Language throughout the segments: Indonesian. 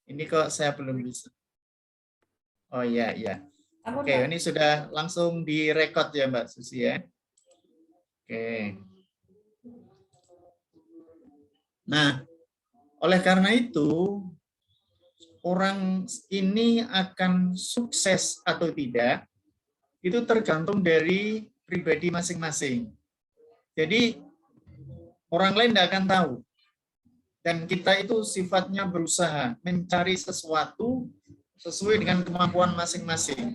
Ini kok saya belum bisa. Oh iya, iya. Aku Oke, ini sudah langsung direkod ya Mbak Susi ya. Oke. Nah, oleh karena itu, orang ini akan sukses atau tidak, itu tergantung dari pribadi masing-masing. Jadi, orang lain tidak akan tahu. Dan kita itu sifatnya berusaha mencari sesuatu sesuai dengan kemampuan masing-masing.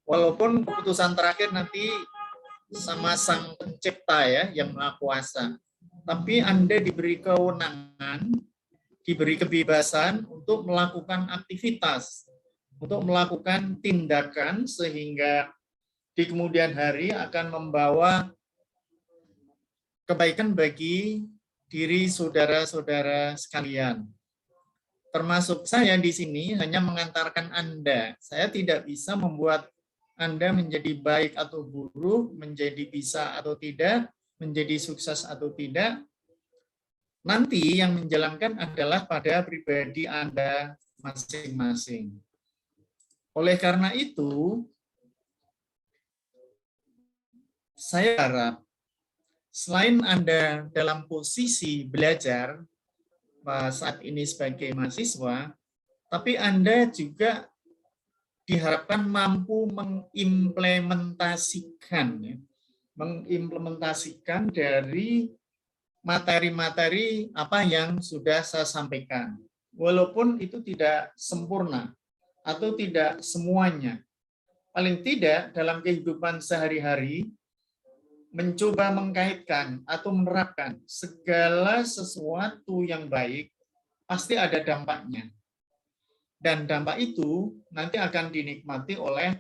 Walaupun keputusan terakhir nanti sama Sang Pencipta ya, yang Maha Kuasa. Tapi Anda diberi kewenangan, diberi kebebasan untuk melakukan aktivitas, untuk melakukan tindakan sehingga di kemudian hari akan membawa kebaikan bagi diri saudara-saudara sekalian. Termasuk saya di sini hanya mengantarkan Anda. Saya tidak bisa membuat Anda menjadi baik atau buruk, menjadi bisa atau tidak, menjadi sukses atau tidak. Nanti yang menjalankan adalah pada pribadi Anda masing-masing. Oleh karena itu, saya harap selain Anda dalam posisi belajar saat ini sebagai mahasiswa, tapi Anda juga diharapkan mampu mengimplementasikan dari materi-materi apa yang sudah saya sampaikan. Walaupun itu tidak sempurna atau tidak semuanya. Paling tidak dalam kehidupan sehari-hari, mencoba mengkaitkan atau menerapkan segala sesuatu yang baik pasti ada dampaknya. Dan dampak itu nanti akan dinikmati oleh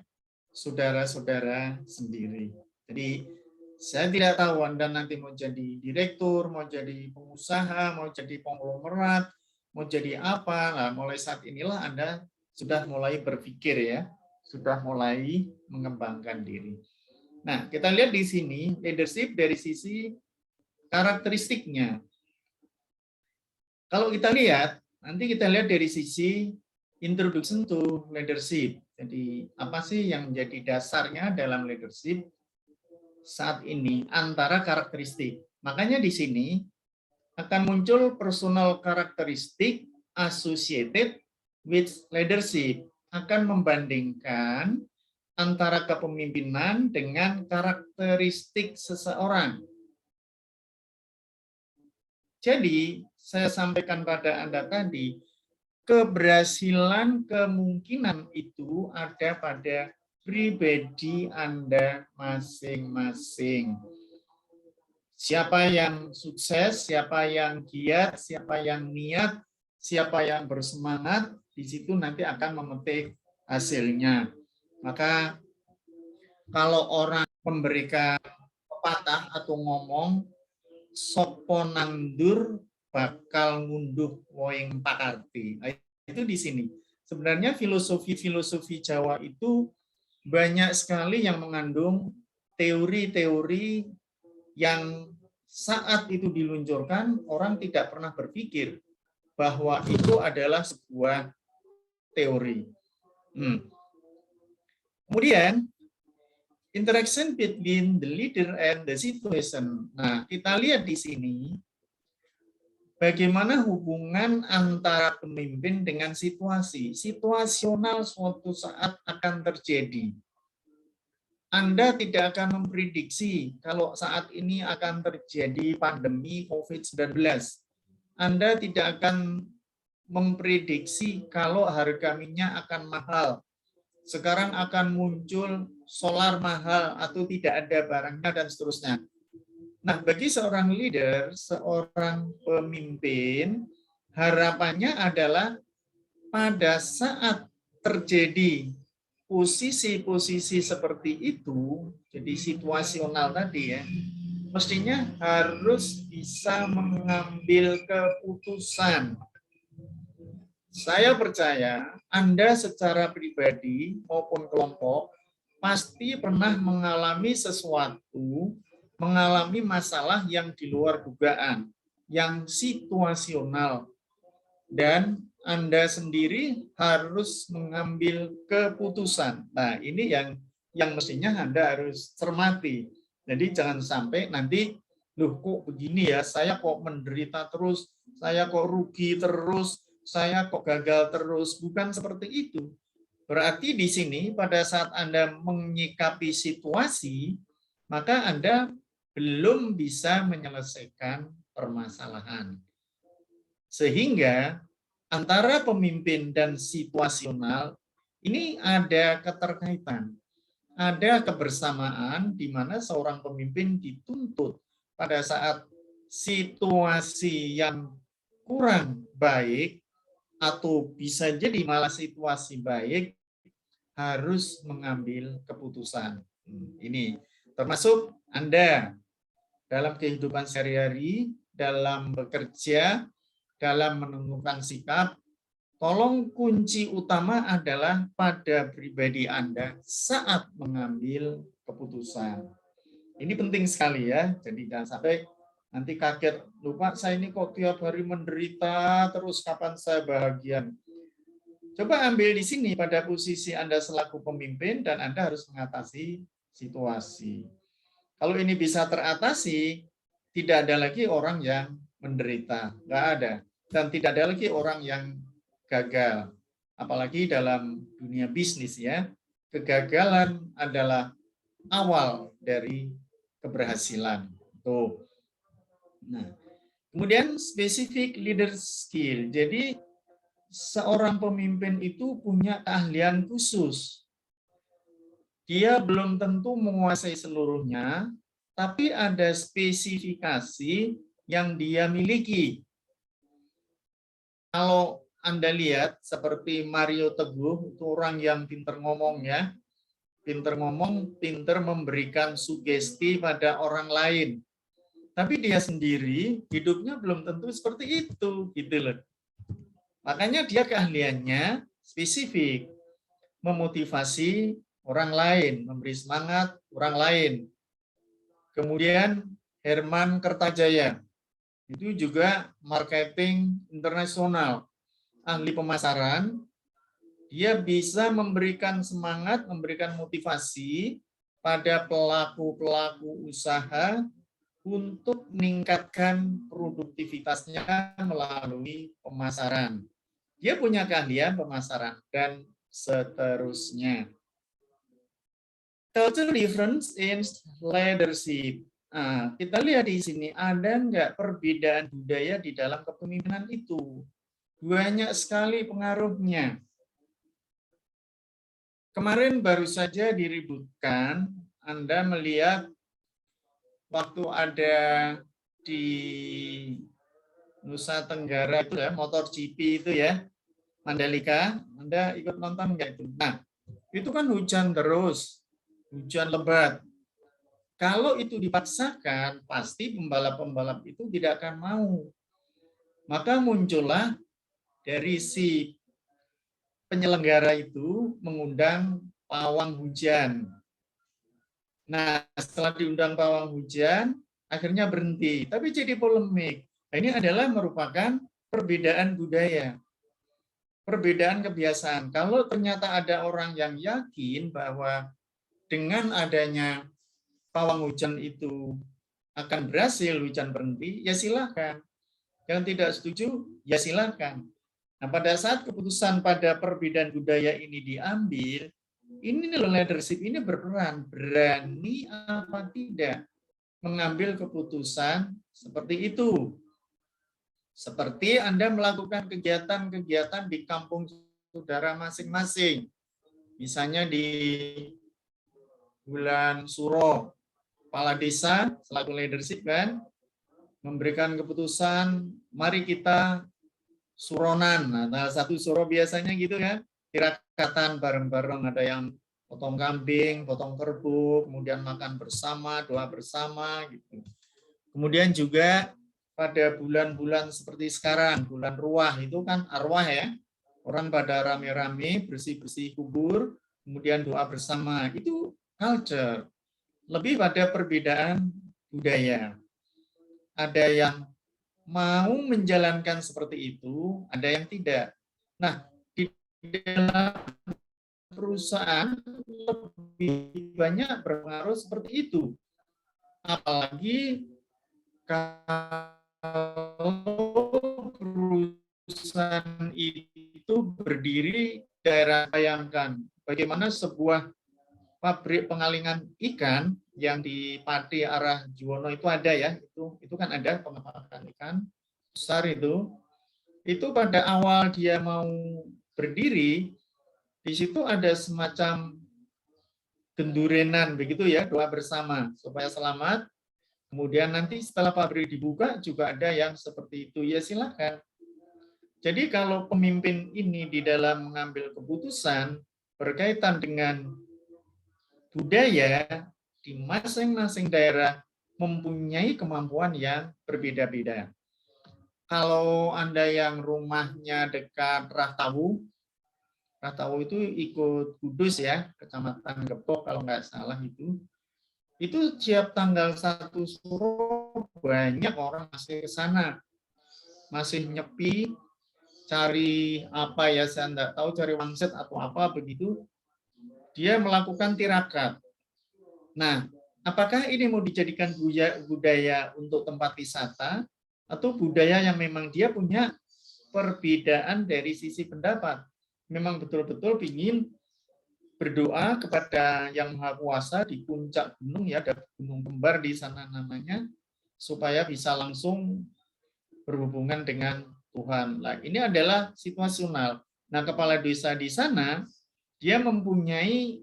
saudara-saudara sendiri. Jadi saya tidak tahu Anda nanti mau jadi direktur, mau jadi pengusaha, mau jadi konglomerat, mau jadi apa. Nah, mulai saat inilah Anda sudah mulai berpikir ya, sudah mulai mengembangkan diri. Nah, kita lihat di sini leadership dari sisi karakteristiknya. Kalau kita lihat, nanti kita lihat dari sisi introduction to leadership. Jadi, apa sih yang menjadi dasarnya dalam leadership saat ini antara karakteristik. Makanya di sini akan muncul personal karakteristik associated with leadership. Akan membandingkan antara kepemimpinan dengan karakteristik seseorang. Jadi, saya sampaikan pada Anda tadi, keberhasilan kemungkinan itu ada pada pribadi Anda masing-masing. Siapa yang sukses, siapa yang giat, siapa yang niat, siapa yang bersemangat, di situ nanti akan memetik hasilnya. Maka kalau orang memberikan pepatah atau ngomong, sopo nandur bakal ngunduh woing pakarti. Nah, itu di sini. Sebenarnya filosofi Jawa itu banyak sekali yang mengandung teori-teori yang saat itu diluncurkan, orang tidak pernah berpikir bahwa itu adalah sebuah teori. Kemudian, interaction between the leader and the situation. Nah, kita lihat di sini bagaimana hubungan antara pemimpin dengan situasi. Situasional suatu saat akan terjadi. Anda tidak akan memprediksi kalau saat ini akan terjadi pandemi COVID-19. Anda tidak akan memprediksi kalau harga minyak akan mahal. Sekarang akan muncul solar mahal atau tidak ada barangnya dan seterusnya. Nah, bagi seorang leader, seorang pemimpin, harapannya adalah pada saat terjadi posisi-posisi seperti itu, jadi situasional tadi ya, mestinya harus bisa mengambil keputusan. Saya percaya Anda secara pribadi maupun kelompok pasti pernah mengalami sesuatu, mengalami masalah yang di luar dugaan, yang situasional, dan Anda sendiri harus mengambil keputusan. Nah, ini yang mestinya Anda harus cermati. Jadi jangan sampai nanti, loh kok begini ya, saya kok menderita terus, saya kok rugi terus, saya kok gagal terus. Bukan seperti itu. Berarti di sini pada saat Anda menyikapi situasi, maka Anda belum bisa menyelesaikan permasalahan. Sehingga antara pemimpin dan situasional ini ada keterkaitan, ada kebersamaan di mana seorang pemimpin dituntut pada saat situasi yang kurang baik atau bisa jadi malah situasi baik harus mengambil keputusan. Ini termasuk Anda dalam kehidupan sehari-hari, dalam bekerja, dalam menentukan sikap, tolong kunci utama adalah pada pribadi Anda saat mengambil keputusan. Ini penting sekali ya, jadi jangan sampai nanti kaget, lupa saya ini kok tiap hari menderita, terus kapan saya bahagia. Coba ambil di sini pada posisi Anda selaku pemimpin dan Anda harus mengatasi situasi. Kalau ini bisa teratasi, tidak ada lagi orang yang menderita, nggak ada. Dan tidak ada lagi orang yang gagal. Apalagi dalam dunia bisnis ya, kegagalan adalah awal dari keberhasilan. Tuh. Nah, kemudian spesifik leader skill. Jadi seorang pemimpin itu punya keahlian khusus. Dia belum tentu menguasai seluruhnya, tapi ada spesifikasi yang dia miliki. Kalau Anda lihat seperti Mario Teguh, itu orang yang pinter ngomong ya. Pinter ngomong, pinter memberikan sugesti pada orang lain. Tapi dia sendiri hidupnya belum tentu seperti itu, gitu loh. Makanya dia keahliannya spesifik, memotivasi orang lain, memberi semangat orang lain. Kemudian Herman Kertajaya, itu juga marketing internasional, ahli pemasaran, dia bisa memberikan semangat, memberikan motivasi pada pelaku-pelaku usaha untuk meningkatkan produktivitasnya melalui pemasaran. Dia punya keahlian pemasaran dan seterusnya. Cultural difference in leadership. Nah, kita lihat di sini ada nggak perbedaan budaya di dalam kepemimpinan itu? Banyak sekali pengaruhnya. Kemarin baru saja diributkan, Anda melihat waktu ada di Nusa Tenggara itu ya, motor GP itu ya, Mandalika, Anda ikut nonton nggak itu? Nah, itu kan hujan terus, hujan lebat. Kalau itu dipaksakan, pasti pembalap-pembalap itu tidak akan mau. Maka muncullah dari si penyelenggara itu mengundang pawang hujan. Nah, setelah diundang pawang hujan, akhirnya berhenti. Tapi jadi polemik. Nah, ini adalah merupakan perbedaan budaya. Perbedaan kebiasaan. Kalau ternyata ada orang yang yakin bahwa dengan adanya pawang hujan itu akan berhasil, hujan berhenti, ya silakan. Yang tidak setuju, ya silakan. Nah, pada saat keputusan pada perbedaan budaya ini diambil, ini leadership ini berperan, berani apa tidak mengambil keputusan seperti itu. Seperti Anda melakukan kegiatan-kegiatan di kampung saudara masing-masing. Misalnya di bulan Suro, kepala desa selaku leadership kan memberikan keputusan, mari kita suronan. Nah, satu suro biasanya gitu kan, tirakatan bareng-bareng, ada yang potong kambing, potong kerbau, kemudian makan bersama, doa bersama gitu. Kemudian juga pada bulan-bulan seperti sekarang, bulan Ruah itu kan arwah ya, orang pada rame-rame bersih-bersih kubur, kemudian doa bersama. Itu culture, lebih pada perbedaan budaya. Ada yang mau menjalankan seperti itu, ada yang tidak. Nah, di dalam perusahaan lebih banyak berpengaruh seperti itu. Apalagi kalau perusahaan itu berdiri daerah, bayangkan bagaimana sebuah pabrik pengalingan ikan yang di Pati arah Juwono itu ada ya, itu kan ada pengelolaan ikan besar itu pada awal dia mau berdiri, di situ ada semacam gendurenan begitu ya, doa bersama supaya selamat. Kemudian nanti setelah pabrik dibuka juga ada yang seperti itu, ya silakan. Jadi kalau pemimpin ini di dalam mengambil keputusan berkaitan dengan budaya di masing-masing daerah mempunyai kemampuan yang berbeda-beda. Kalau Anda yang rumahnya dekat Rahtawu itu ikut Kudus ya, Kecamatan Gepok kalau nggak salah itu tiap tanggal 1 Suro banyak orang masih ke sana, masih nyepi, cari apa ya, saya nggak tahu, cari wangsit atau apa begitu, dia melakukan tirakat. Nah, apakah ini mau dijadikan budaya untuk tempat wisata atau budaya yang memang dia punya perbedaan dari sisi pendapat? Memang betul-betul ingin berdoa kepada Yang Maha Kuasa di puncak gunung ya, ada gunung kembar di sana namanya, supaya bisa langsung berhubungan dengan Tuhan. Nah, ini adalah situasional. Nah, kepala desa di sana dia mempunyai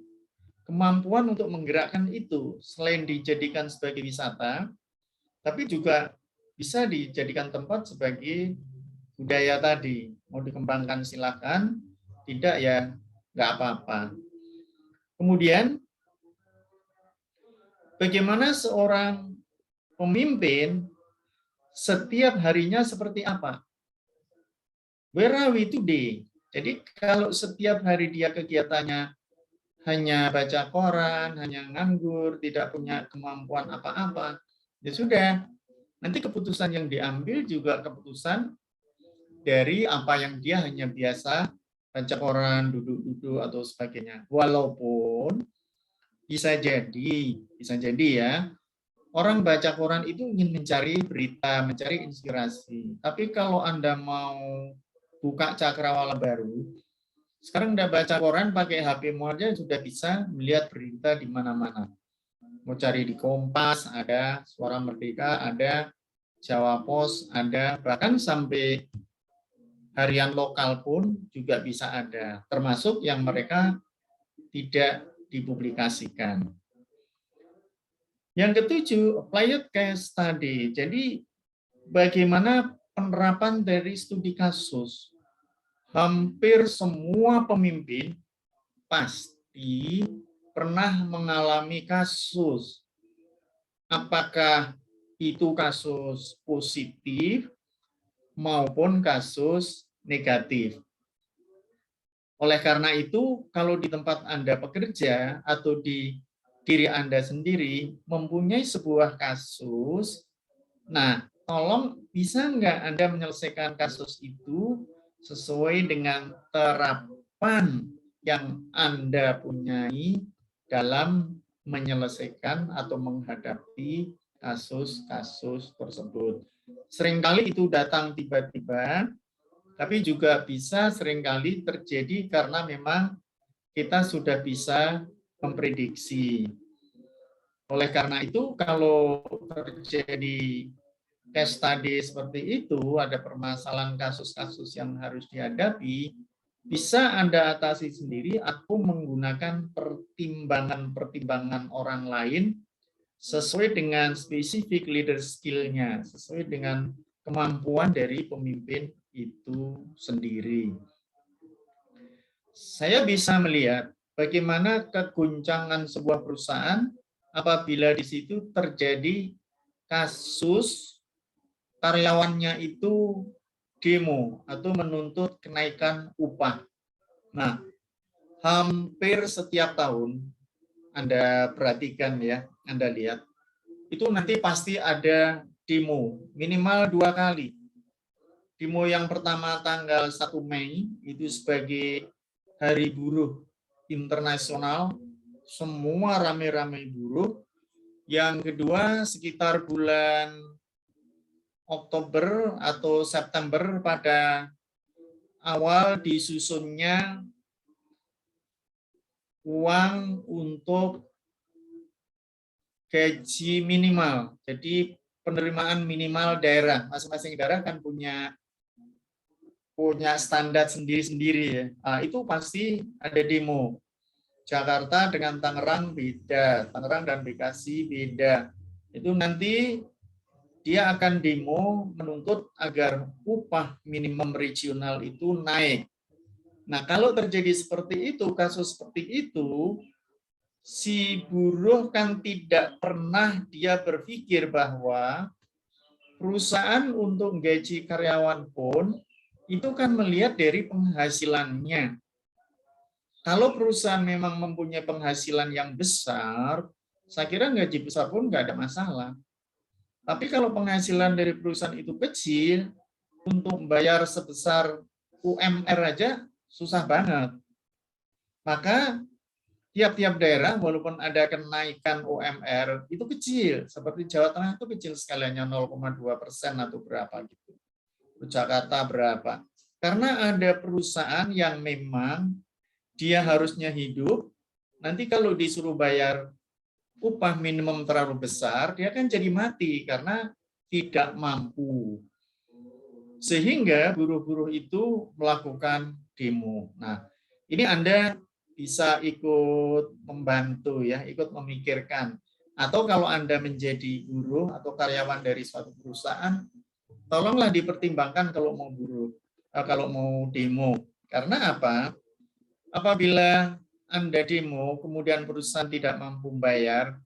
kemampuan untuk menggerakkan itu, selain dijadikan sebagai wisata, tapi juga bisa dijadikan tempat sebagai budaya tadi. Mau dikembangkan silakan, tidak ya nggak apa-apa. Kemudian, bagaimana seorang pemimpin setiap harinya seperti apa? Where are we today? Jadi kalau setiap hari dia kegiatannya hanya baca koran, hanya nganggur, tidak punya kemampuan apa-apa, ya sudah, nanti keputusan yang diambil juga keputusan dari apa yang dia hanya biasa baca koran, duduk-duduk atau sebagainya. Walaupun bisa jadi ya, orang baca koran itu ingin mencari berita, mencari inspirasi. Tapi kalau Anda mau buka cakrawala baru, sekarang Anda baca koran pakai HP-mu aja sudah bisa melihat berita di mana-mana. Mau cari di Kompas, ada, Suara Merdeka, ada, Jawa Pos, ada, bahkan sampai harian lokal pun juga bisa ada, termasuk yang mereka tidak dipublikasikan. Yang ketujuh, applied case study. Jadi bagaimana penerapan dari studi kasus? Hampir semua pemimpin pasti pernah mengalami kasus. Apakah itu kasus positif maupun kasus negatif. Oleh karena itu, kalau di tempat Anda bekerja atau di diri Anda sendiri mempunyai sebuah kasus, nah, tolong bisa nggak Anda menyelesaikan kasus itu sesuai dengan terapan yang Anda punyai dalam menyelesaikan atau menghadapi kasus-kasus tersebut. Seringkali itu datang tiba-tiba, tapi juga bisa seringkali terjadi karena memang kita sudah bisa memprediksi. Oleh karena itu, kalau terjadi case study seperti itu, ada permasalahan kasus-kasus yang harus dihadapi, bisa Anda atasi sendiri atau menggunakan pertimbangan-pertimbangan orang lain sesuai dengan spesifik leader skill-nya, sesuai dengan kemampuan dari pemimpin itu sendiri. Saya bisa melihat bagaimana keguncangan sebuah perusahaan apabila di situ terjadi kasus karyawannya itu demo atau menuntut kenaikan upah. Nah, hampir setiap tahun Anda perhatikan ya, Anda lihat, itu nanti pasti ada demo minimal 2 kali demo yang pertama tanggal 1 Mei itu sebagai Hari Buruh Internasional, semua rame-rame buruh. Yang kedua sekitar bulan Oktober atau September pada awal disusunnya uang untuk gaji minimal. Jadi penerimaan minimal daerah. Masing-masing daerah kan punya standar sendiri-sendiri ya. Nah, itu pasti ada demo. Jakarta dengan Tangerang beda, Tangerang dan Bekasi beda. Itu nanti dia akan demo menuntut agar upah minimum regional itu naik. Nah, kalau terjadi seperti itu, kasus seperti itu, si buruh kan tidak pernah dia berpikir bahwa perusahaan untuk gaji karyawan pun itu kan melihat dari penghasilannya. Kalau perusahaan memang mempunyai penghasilan yang besar, saya kira gaji besar pun nggak ada masalah. Tapi kalau penghasilan dari perusahaan itu kecil, untuk membayar sebesar UMR aja susah banget. Maka tiap-tiap daerah walaupun ada kenaikan UMR itu kecil. Seperti Jawa Tengah itu kecil sekali, hanya 0,2% atau berapa gitu. Jakarta berapa. Karena ada perusahaan yang memang dia harusnya hidup, nanti kalau disuruh bayar upah minimum terlalu besar, dia kan jadi mati karena tidak mampu. Sehingga buruh-buruh itu melakukan demo. Nah, ini Anda bisa ikut membantu ya, ikut memikirkan. Atau kalau Anda menjadi buruh atau karyawan dari suatu perusahaan, tolonglah dipertimbangkan kalau mau buruh, kalau mau demo. Karena apa? Apabila Anda demo, kemudian perusahaan tidak mampu membayar,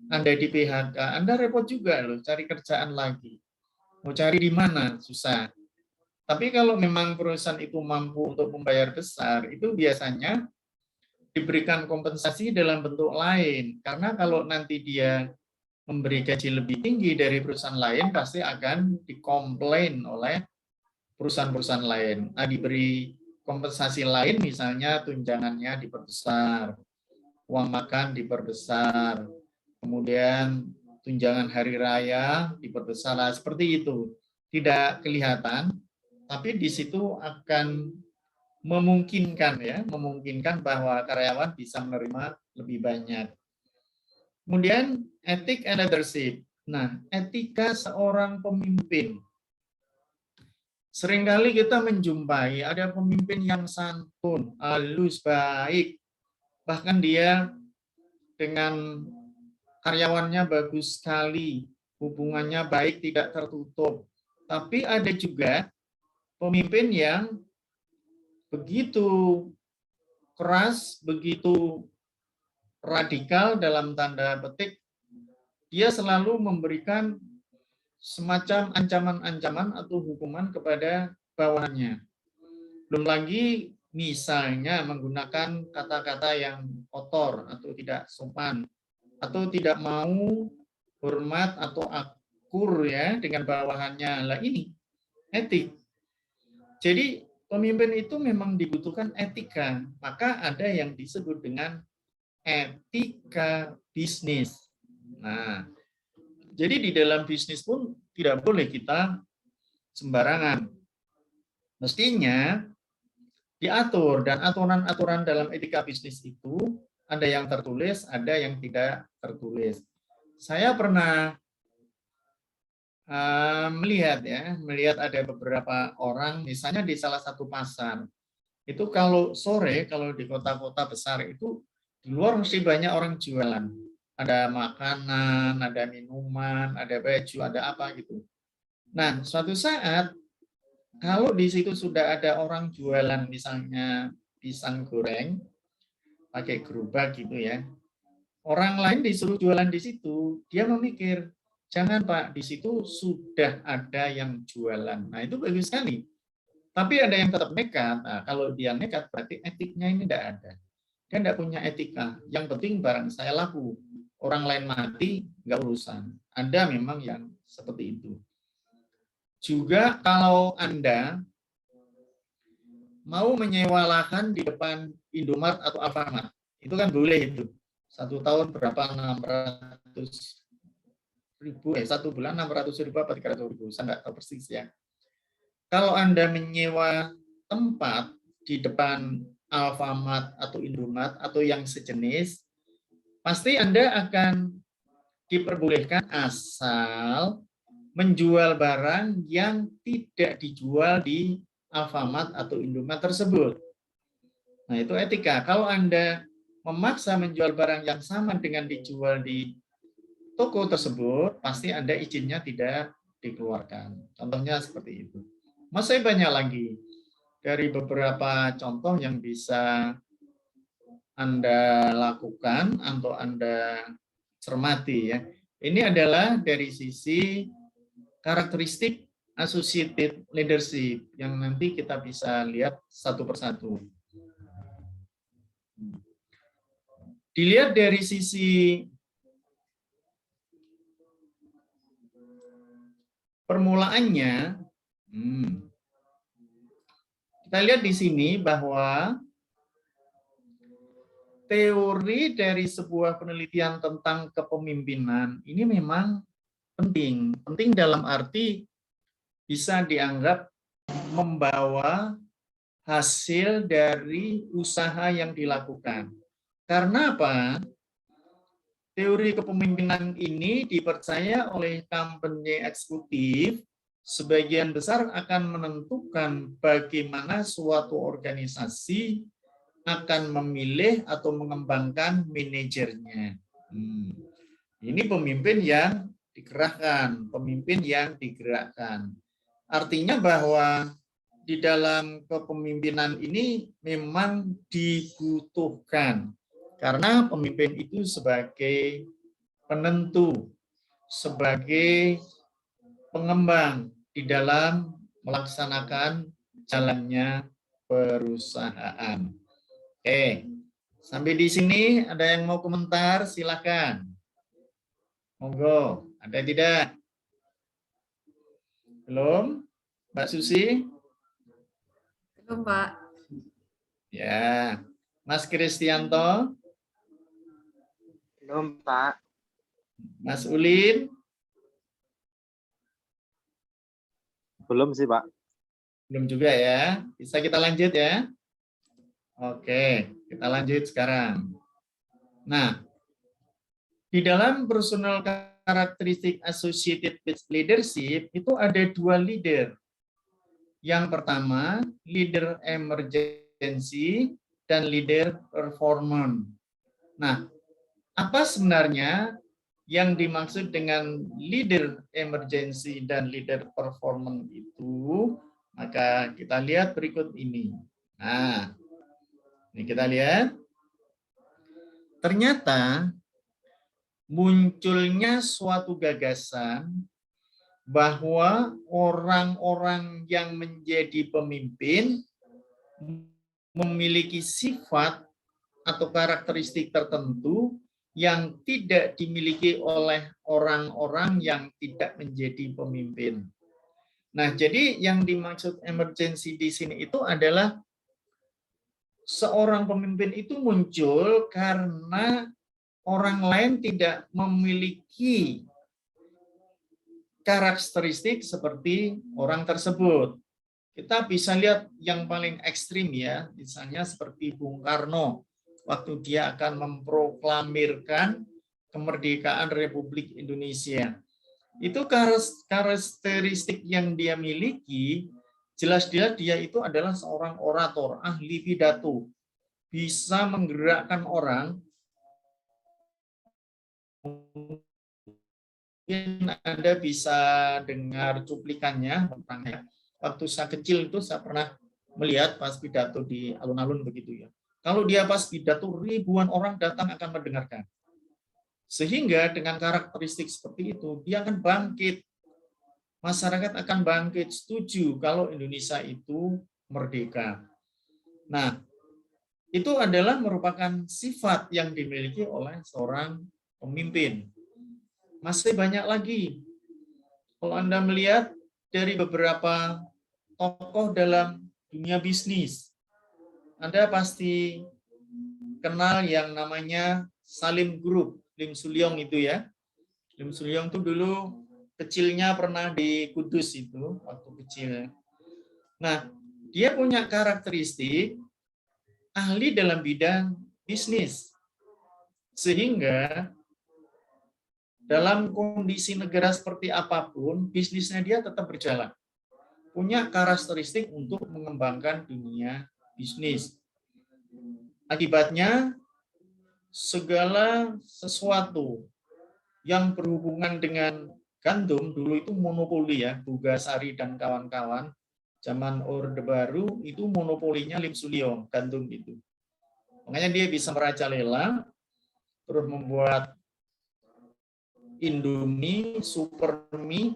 Anda di PHK, Anda repot juga loh, cari kerjaan lagi. Mau cari di mana? Susah. Tapi kalau memang perusahaan itu mampu untuk membayar besar, itu biasanya diberikan kompensasi dalam bentuk lain. Karena kalau nanti dia memberi gaji lebih tinggi dari perusahaan lain, pasti akan dikomplain oleh perusahaan-perusahaan lain. Nah, diberi kompensasi lain, misalnya tunjangannya diperbesar, uang makan diperbesar, kemudian tunjangan hari raya diperbesar, seperti itu. Tidak kelihatan, tapi di situ akan memungkinkan ya, memungkinkan bahwa karyawan bisa menerima lebih banyak. Kemudian etik and leadership. Nah, etika seorang pemimpin. Seringkali kita menjumpai ada pemimpin yang santun, halus, baik. Bahkan dia dengan karyawannya bagus sekali, hubungannya baik, tidak tertutup. Tapi ada juga pemimpin yang begitu keras, begitu radikal dalam tanda petik, dia selalu memberikan semacam ancaman-ancaman atau hukuman kepada bawahannya. Belum lagi misalnya menggunakan kata-kata yang kotor atau tidak sopan, atau tidak mau hormat atau akur ya dengan bawahannya. Lah ini etik. Jadi pemimpin itu memang dibutuhkan etika. Maka ada yang disebut dengan etika bisnis. Nah, jadi di dalam bisnis pun tidak boleh kita sembarangan. Mestinya diatur, dan aturan-aturan dalam etika bisnis itu ada yang tertulis, ada yang tidak tertulis. Saya pernah melihat ada beberapa orang, misalnya di salah satu pasar, itu kalau sore, kalau di kota-kota besar itu di luar mesti banyak orang jualan. Ada makanan, ada minuman, ada baju, ada apa gitu. Nah, suatu saat kalau di situ sudah ada orang jualan misalnya pisang goreng pakai gerobak gitu ya. Orang lain disuruh jualan di situ, dia memikir, jangan Pak, di situ sudah ada yang jualan. Nah, itu bagus sekali. Tapi ada yang tetap nekat. Nah, kalau dia nekat berarti etiknya ini tidak ada. Dia tidak punya etika. Yang penting barang saya laku. Orang lain mati, nggak urusan. Ada memang yang seperti itu. Juga kalau Anda mau menyewa lahan di depan Indomart atau Alfamart, itu kan boleh itu. 1 tahun berapa, 600.000, 1 bulan 600.000 apa 300.000, saya nggak tahu persis ya. Kalau Anda menyewa tempat di depan Alfamart atau Indomart atau yang sejenis, pasti Anda akan diperbolehkan asal menjual barang yang tidak dijual di Alfamart atau Indomart tersebut. Nah, itu etika. Kalau Anda memaksa menjual barang yang sama dengan dijual di toko tersebut, pasti Anda izinnya tidak dikeluarkan. Contohnya seperti itu. Masih banyak lagi dari beberapa contoh yang bisa Anda lakukan atau Anda cermati ya. Ini adalah dari sisi karakteristik associated leadership yang nanti kita bisa lihat satu persatu. Dilihat dari sisi permulaannya, kita lihat di sini bahwa teori dari sebuah penelitian tentang kepemimpinan ini memang penting. Penting dalam arti bisa dianggap membawa hasil dari usaha yang dilakukan. Karena apa? Teori kepemimpinan ini dipercaya oleh company eksekutif sebagian besar akan menentukan bagaimana suatu organisasi akan memilih atau mengembangkan manajernya. Ini pemimpin yang dikerahkan, pemimpin yang digerakkan. Artinya bahwa di dalam kepemimpinan ini memang dibutuhkan. Karena pemimpin itu sebagai penentu, sebagai pengembang di dalam melaksanakan jalannya perusahaan. Oke, sampai di sini ada yang mau komentar, silakan. Monggo, ada tidak? Belum? Mbak Susi? Belum, Pak. Ya. Mas Kristianto? Belum, Pak. Mas Ulin? Belum sih, Pak. Belum juga ya. Bisa kita lanjut ya? Oke, kita lanjut sekarang. Nah, di dalam personal karakteristik associated with leadership itu ada 2 leader. Yang pertama, leader emergency dan leader performance. Nah, apa sebenarnya yang dimaksud dengan leader emergency dan leader performance itu? Maka kita lihat berikut ini. Nah, ini kita lihat. Ternyata munculnya suatu gagasan bahwa orang-orang yang menjadi pemimpin memiliki sifat atau karakteristik tertentu yang tidak dimiliki oleh orang-orang yang tidak menjadi pemimpin. Nah, jadi yang dimaksud emergency di sini itu adalah seorang pemimpin itu muncul karena orang lain tidak memiliki karakteristik seperti orang tersebut. Kita bisa lihat yang paling ekstrim ya, misalnya seperti Bung Karno, waktu dia akan memproklamirkan kemerdekaan Republik Indonesia. Itu karakteristik yang dia miliki, jelas-jelas dia itu adalah seorang orator, ahli pidato, bisa menggerakkan orang. Mungkin Anda bisa dengar cuplikannya tentang waktu saya kecil itu saya pernah melihat pas pidato di alun-alun begitu ya. Kalau dia pas pidato ribuan orang datang akan mendengarkan. Sehingga dengan karakteristik seperti itu dia akan bangkit. Masyarakat akan bangkit setuju kalau Indonesia itu merdeka. Nah, itu adalah merupakan sifat yang dimiliki oleh seorang pemimpin. Masih banyak lagi. Kalau Anda melihat dari beberapa tokoh dalam dunia bisnis. Anda pasti kenal yang namanya Salim Group, Lim Sulyong itu ya. Lim Sulyong itu dulu kecilnya pernah di Kudus itu, waktu kecil. Nah, dia punya karakteristik ahli dalam bidang bisnis. Sehingga dalam kondisi negara seperti apapun, bisnisnya dia tetap berjalan. Punya karakteristik untuk mengembangkan dunia bisnis. Akibatnya, segala sesuatu yang berhubungan dengan gandum, dulu itu monopoli ya, Bugasari dan kawan-kawan, zaman Orde Baru itu monopolinya Lim Sulyong, gandum itu. Makanya dia bisa merajalela, terus membuat Indomie, Supermie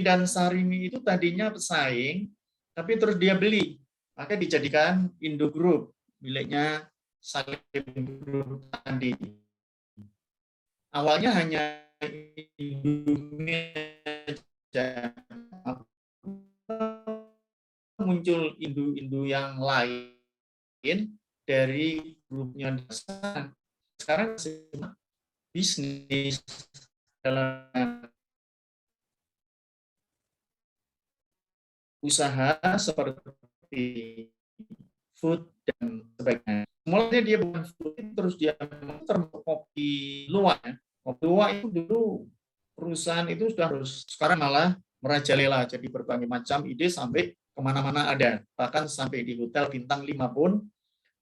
dan Sarimi itu tadinya pesaing, tapi terus dia beli, maka dijadikan Indo Group, miliknya Salim Group tadi. Awalnya hanya Indomie saja, muncul Indo yang lain dari grupnya. Sekarang bisnis dalam usaha seperti food dan sebagainya. Mulanya dia bukan food, terus dia kopi luwak. Kopi luwak itu dulu perusahaan itu sudah harus, sekarang malah merajalela, jadi berbagai macam ide sampai kemana-mana ada. Bahkan sampai di hotel bintang 5 pun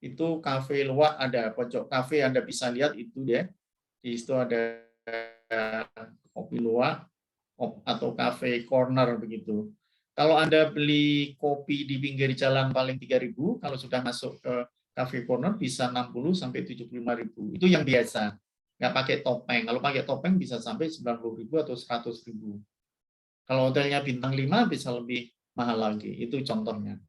itu kafe luwak ada, pojok kafe Anda bisa lihat itu ya. Di situ ada kopi luwak atau kafe corner begitu. Kalau Anda beli kopi di pinggir jalan paling 3.000, kalau sudah masuk ke cafe corner bisa 60 sampai 75.000. Itu yang biasa. Nggak pakai topeng. Kalau pakai topeng bisa sampai 90.000 atau 100.000. Kalau hotelnya bintang 5 bisa lebih mahal lagi. Itu contohnya.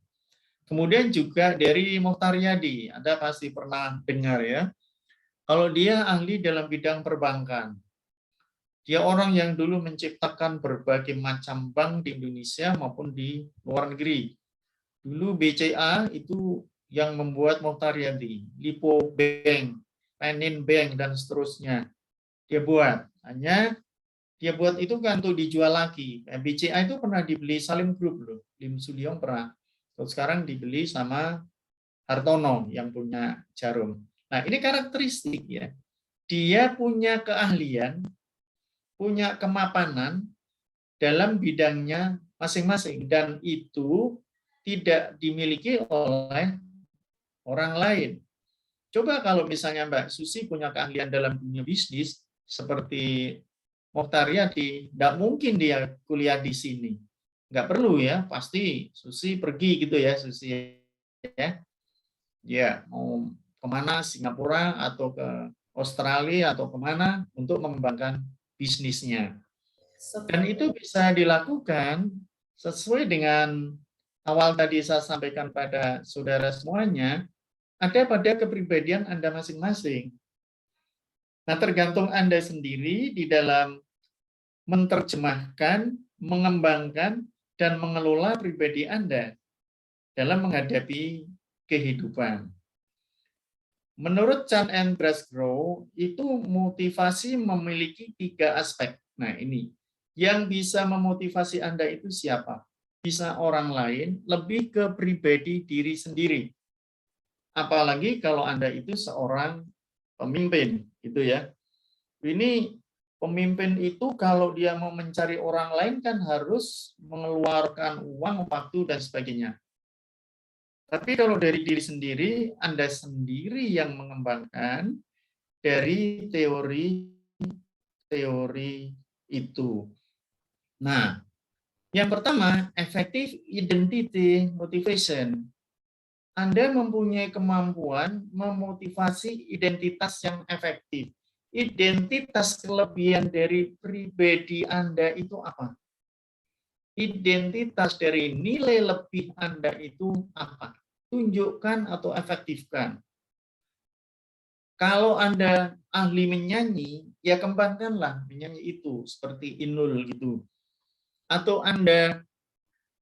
Kemudian juga dari Mokhtar Yadi, Anda pasti pernah dengar ya. Kalau dia ahli dalam bidang perbankan. Dia orang yang dulu menciptakan berbagai macam bank di Indonesia maupun di luar negeri. Dulu BCA itu yang membuat Mokhtar Yadi, Lipo Bank, Penin Bank, dan seterusnya. Dia buat. Hanya dia buat itu kan untuk dijual lagi. BCA itu pernah dibeli Salim Group loh. Lim Sulyong pernah. Terus sekarang dibeli sama Hartono yang punya Jarum. Nah, ini karakteristik ya. Dia punya keahlian, punya kemapanan dalam bidangnya masing-masing, dan itu tidak dimiliki oleh orang lain. Coba kalau misalnya Mbak Susi punya keahlian dalam dunia bisnis seperti Mokhtar Yadi, tidak mungkin dia kuliah di sini. Nggak perlu ya, pasti Susi pergi gitu ya, Susi ya. Ya, mau kemana, Singapura atau ke Australia atau kemana untuk mengembangkan bisnisnya. Dan itu bisa dilakukan sesuai dengan awal tadi saya sampaikan pada saudara semuanya, ada pada kepribadian Anda masing-masing. Nah, tergantung Anda sendiri di dalam menerjemahkan, mengembangkan, dan mengelola pribadi Anda dalam menghadapi kehidupan. Menurut Chan and Brasgrow, itu motivasi memiliki 3 aspek. Nah, ini. Yang bisa memotivasi Anda itu siapa? Bisa orang lain, lebih ke pribadi diri sendiri. Apalagi kalau Anda itu seorang pemimpin, gitu ya. Ini pemimpin itu kalau dia mau mencari orang lain kan harus mengeluarkan uang, waktu, dan sebagainya. Tapi kalau dari diri sendiri, Anda sendiri yang mengembangkan dari teori itu. Nah, yang pertama, effective identity motivation. Anda mempunyai kemampuan memotivasi identitas yang efektif. Identitas kelebihan dari pribadi Anda itu apa? Identitas dari nilai lebih Anda itu apa? Tunjukkan atau efektifkan. Kalau Anda ahli menyanyi, ya kembangkanlah menyanyi itu seperti Inul gitu. atau Anda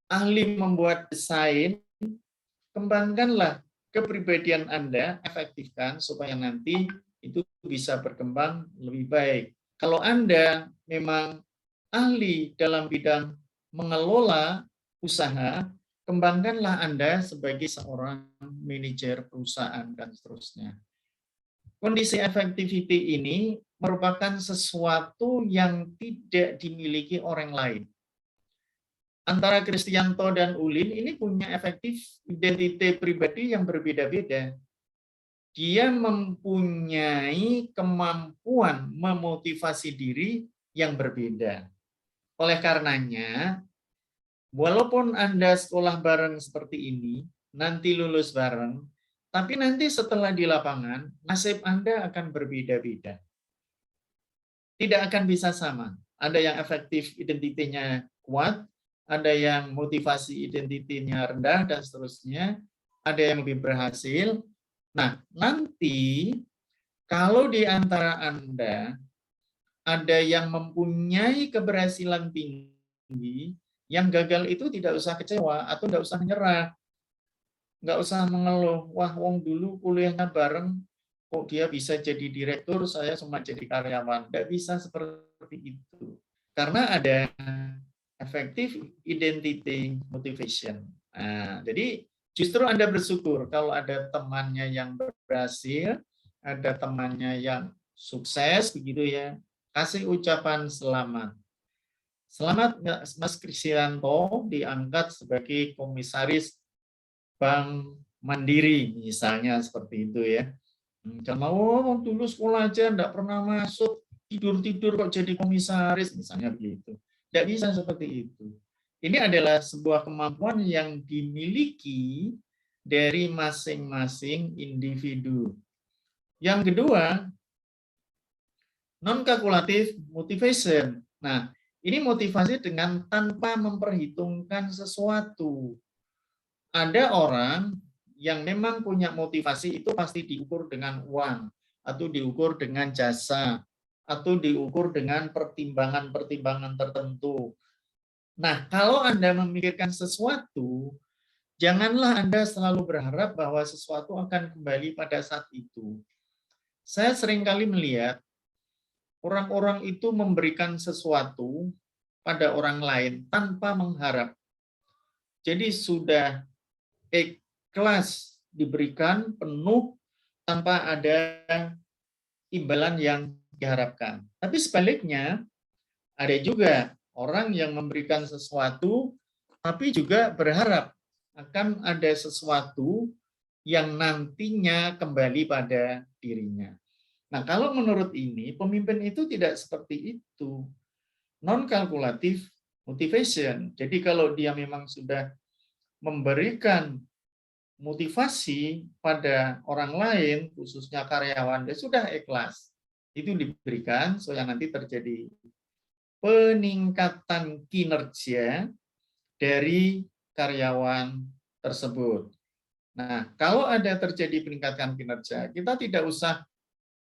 ahli membuat desain, kembangkanlah kepribadian Anda, efektifkan supaya nanti itu bisa berkembang lebih baik. Kalau Anda memang ahli dalam bidang mengelola usaha, kembangkanlah Anda sebagai seorang manajer perusahaan dan seterusnya. Kondisi efektiviti ini merupakan sesuatu yang tidak dimiliki orang lain. Antara Kristianto dan Ulin ini punya efektif identitas pribadi yang berbeda-beda. Dia mempunyai kemampuan memotivasi diri yang berbeda. Oleh karenanya, walaupun Anda sekolah bareng seperti ini, nanti lulus bareng, tapi nanti setelah di lapangan, nasib Anda akan berbeda-beda. Tidak akan bisa sama. Ada yang efektif identitinya kuat, ada yang motivasi identitinya rendah, dan seterusnya. Ada yang lebih berhasil. Nah, nanti kalau di antara Anda ada yang mempunyai keberhasilan tinggi, yang gagal itu tidak usah kecewa atau tidak usah menyerah. Nggak usah mengeluh, wah wong dulu kuliahnya bareng, kok dia bisa jadi direktur, saya cuma jadi karyawan. Nggak bisa seperti itu. Karena ada effective identity motivation. Nah, jadi justru Anda bersyukur kalau ada temannya yang berhasil, ada temannya yang sukses, begitu ya. Kasih ucapan selamat. Selamat Mas Kristianto diangkat sebagai komisaris Bank Mandiri, misalnya seperti itu ya. Jangan mau dulu sekolah aja enggak pernah masuk, tidur-tidur kok jadi komisaris, misalnya begitu. Tidak bisa seperti itu. Ini adalah sebuah kemampuan yang dimiliki dari masing-masing individu. Yang kedua, non-kalkulatif motivation. Nah, ini motivasi dengan tanpa memperhitungkan sesuatu. Ada orang yang memang punya motivasi itu pasti diukur dengan uang, atau diukur dengan jasa, atau diukur dengan pertimbangan-pertimbangan tertentu. Nah, kalau Anda memikirkan sesuatu, janganlah Anda selalu berharap bahwa sesuatu akan kembali pada saat itu. Saya seringkali melihat orang-orang itu memberikan sesuatu pada orang lain tanpa mengharap. Jadi sudah ikhlas diberikan penuh tanpa ada imbalan yang diharapkan. Tapi sebaliknya, ada juga orang yang memberikan sesuatu tapi juga berharap akan ada sesuatu yang nantinya kembali pada dirinya. Nah, kalau menurut ini, pemimpin itu tidak seperti itu. Non-kalkulatif motivation. Jadi kalau dia memang sudah memberikan motivasi pada orang lain, khususnya karyawan, dia sudah ikhlas. Itu diberikan supaya nanti terjadi peningkatan kinerja dari karyawan tersebut. Nah, kalau ada terjadi peningkatan kinerja, kita tidak usah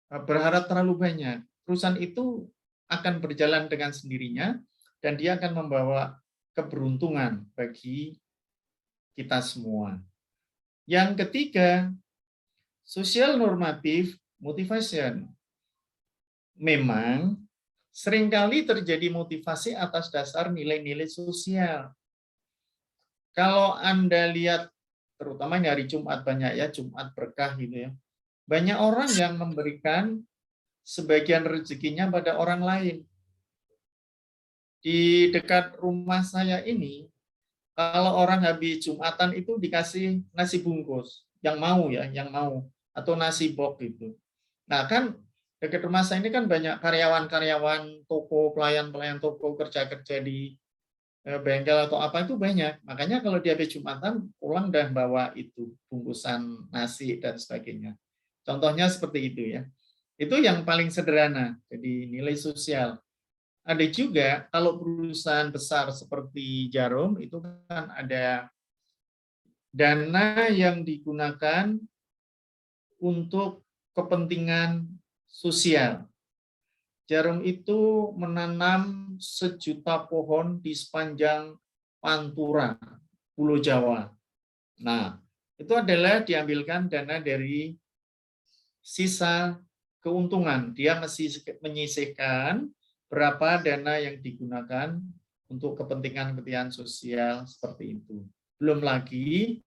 berharap terlalu banyak. Perusahaan itu akan berjalan dengan sendirinya dan dia akan membawa keberuntungan bagi kita semua. Yang ketiga, social normative motivation. Memang seringkali terjadi motivasi atas dasar nilai-nilai sosial. Kalau Anda lihat, terutama hari Jumat banyak ya, Jumat berkah gitu ya. Banyak orang yang memberikan sebagian rezekinya pada orang lain. Di dekat rumah saya ini, kalau orang habis Jumatan itu dikasih nasi bungkus, yang mau ya, yang mau, atau nasi box gitu. Nah kan dekat rumah saya ini kan banyak karyawan-karyawan toko, pelayan-pelayan toko, kerja-kerja di bengkel atau apa itu banyak. Makanya kalau dia habis Jumatan pulang dan bawa itu bungkusan nasi dan sebagainya. Contohnya seperti itu ya. Itu yang paling sederhana. Jadi nilai sosial. Ada juga kalau perusahaan besar seperti Jarum itu kan ada dana yang digunakan untuk kepentingan sosial. Jarum itu menanam 1.000.000 pohon di sepanjang Pantura, Pulau Jawa. Nah, itu adalah diambilkan dana dari sisa keuntungan. Dia mesti menyisihkan berapa dana yang digunakan untuk kepentingan-kepentingan sosial seperti itu. Belum lagi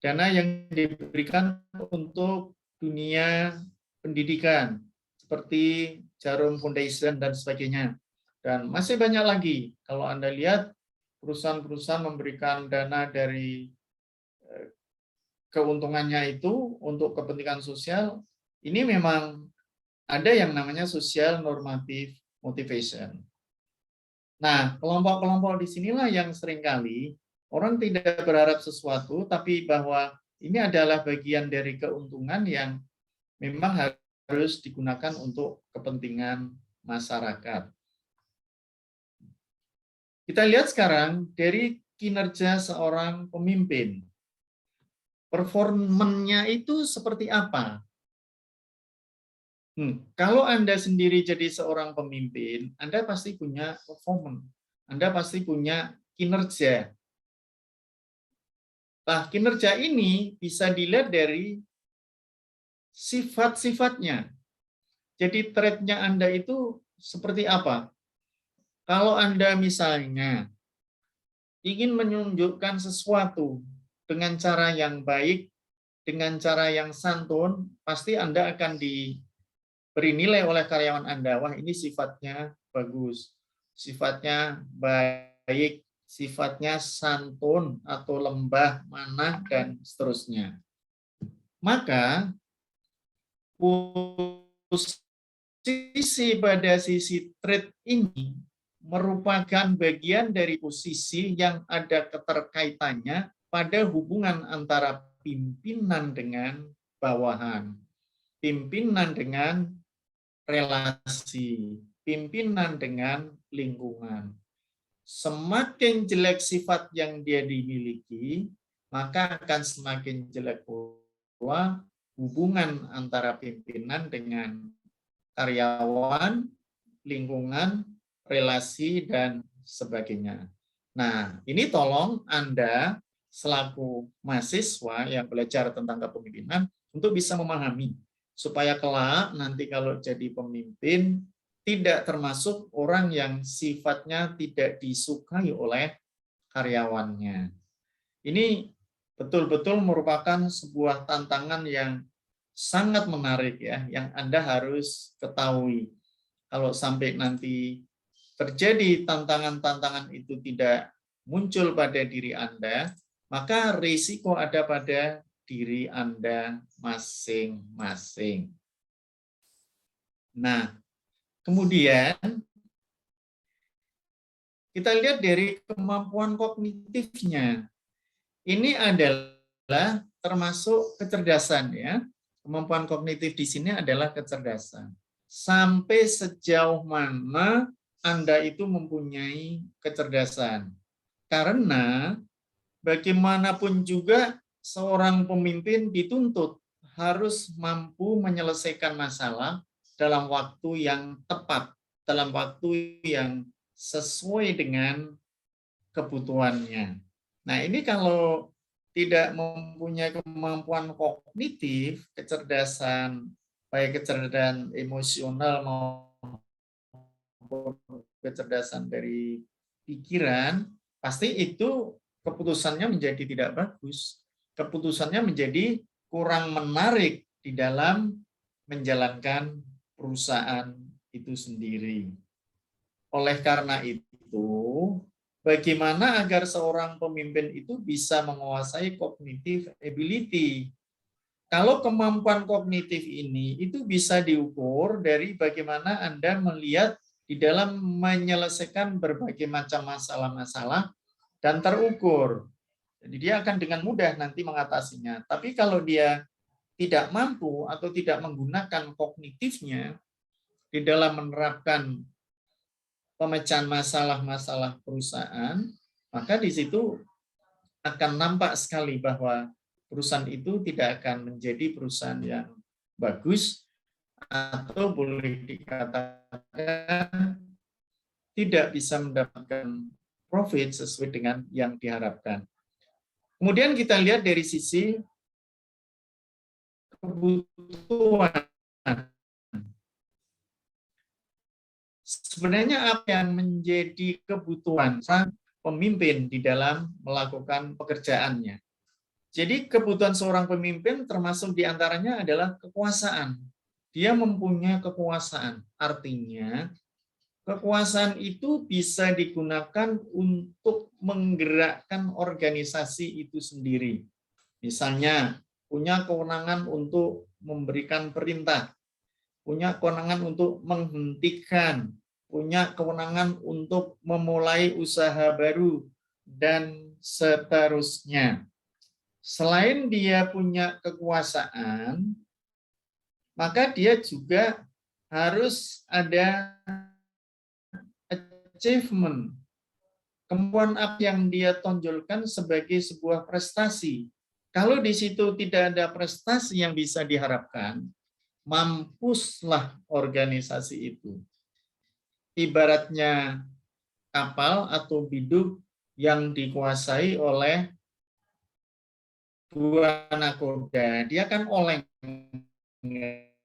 dana yang diberikan untuk dunia pendidikan, seperti Jarum Foundation dan sebagainya. Dan masih banyak lagi. Kalau Anda lihat, perusahaan-perusahaan memberikan dana dari keuntungannya itu untuk kepentingan sosial, ini memang ada yang namanya social normative motivation. Nah, kelompok-kelompok di sinilah yang seringkali orang tidak berharap sesuatu, tapi bahwa ini adalah bagian dari keuntungan yang memang harus digunakan untuk kepentingan masyarakat. Kita lihat sekarang dari kinerja seorang pemimpin. Performanya itu seperti apa? Kalau Anda sendiri jadi seorang pemimpin, Anda pasti punya performance. Anda pasti punya kinerja. Nah, kinerja ini bisa dilihat dari sifat-sifatnya. Jadi trait-nya Anda itu seperti apa? Kalau Anda misalnya ingin menunjukkan sesuatu dengan cara yang baik, dengan cara yang santun, pasti Anda akan diberi nilai oleh karyawan Anda. Wah, ini sifatnya bagus, sifatnya baik, sifatnya santun atau lembah, manah, dan seterusnya. Maka posisi pada sisi trait ini merupakan bagian dari posisi yang ada keterkaitannya pada hubungan antara pimpinan dengan bawahan, pimpinan dengan relasi, pimpinan dengan lingkungan. Semakin jelek sifat yang dia dimiliki, maka akan semakin jelek pula hubungan antara pimpinan dengan karyawan, lingkungan, relasi, dan sebagainya. Nah, ini tolong Anda selaku mahasiswa yang belajar tentang kepemimpinan untuk bisa memahami, supaya kelak nanti kalau jadi pemimpin tidak termasuk orang yang sifatnya tidak disukai oleh karyawannya. Ini betul-betul merupakan sebuah tantangan yang sangat menarik ya, yang Anda harus ketahui. Kalau sampai nanti terjadi tantangan-tantangan itu tidak muncul pada diri Anda, maka risiko ada pada diri Anda masing-masing. Nah, kemudian kita lihat dari kemampuan kognitifnya. Ini adalah termasuk kecerdasan ya. Kemampuan kognitif di sini adalah kecerdasan. Sampai sejauh mana Anda itu mempunyai kecerdasan. Karena bagaimanapun juga seorang pemimpin dituntut harus mampu menyelesaikan masalah dalam waktu yang tepat, dalam waktu yang sesuai dengan kebutuhannya. Nah, ini kalau tidak mempunyai kemampuan kognitif, kecerdasan, baik kecerdasan emosional maupun kecerdasan dari pikiran, pasti itu keputusannya menjadi tidak bagus. Keputusannya menjadi kurang menarik di dalam menjalankan perusahaan itu sendiri. Oleh karena itu, bagaimana agar seorang pemimpin itu bisa menguasai cognitive ability? Kalau kemampuan kognitif ini itu bisa diukur dari bagaimana Anda melihat di dalam menyelesaikan berbagai macam masalah-masalah dan terukur. Jadi dia akan dengan mudah nanti mengatasinya. Tapi kalau dia tidak mampu atau tidak menggunakan kognitifnya di dalam menerapkan pemecahan masalah-masalah perusahaan, maka di situ akan nampak sekali bahwa perusahaan itu tidak akan menjadi perusahaan yang bagus, atau boleh dikatakan tidak bisa mendapatkan profit sesuai dengan yang diharapkan. Kemudian kita lihat dari sisi kebutuhan. Sebenarnya apa yang menjadi kebutuhan pemimpin di dalam melakukan pekerjaannya? Jadi kebutuhan seorang pemimpin termasuk diantaranya adalah kekuasaan. Dia mempunyai kekuasaan. Artinya kekuasaan itu bisa digunakan untuk menggerakkan organisasi itu sendiri. Misalnya punya kewenangan untuk memberikan perintah, punya kewenangan untuk menghentikan, punya kewenangan untuk memulai usaha baru, dan seterusnya. Selain dia punya kekuasaan, maka dia juga harus ada achievement, kemampuan apa yang dia tonjolkan sebagai sebuah prestasi. Kalau di situ tidak ada prestasi yang bisa diharapkan, mampuslah organisasi itu. Ibaratnya kapal atau biduk yang dikuasai oleh dua nakoda, dia kan oleng,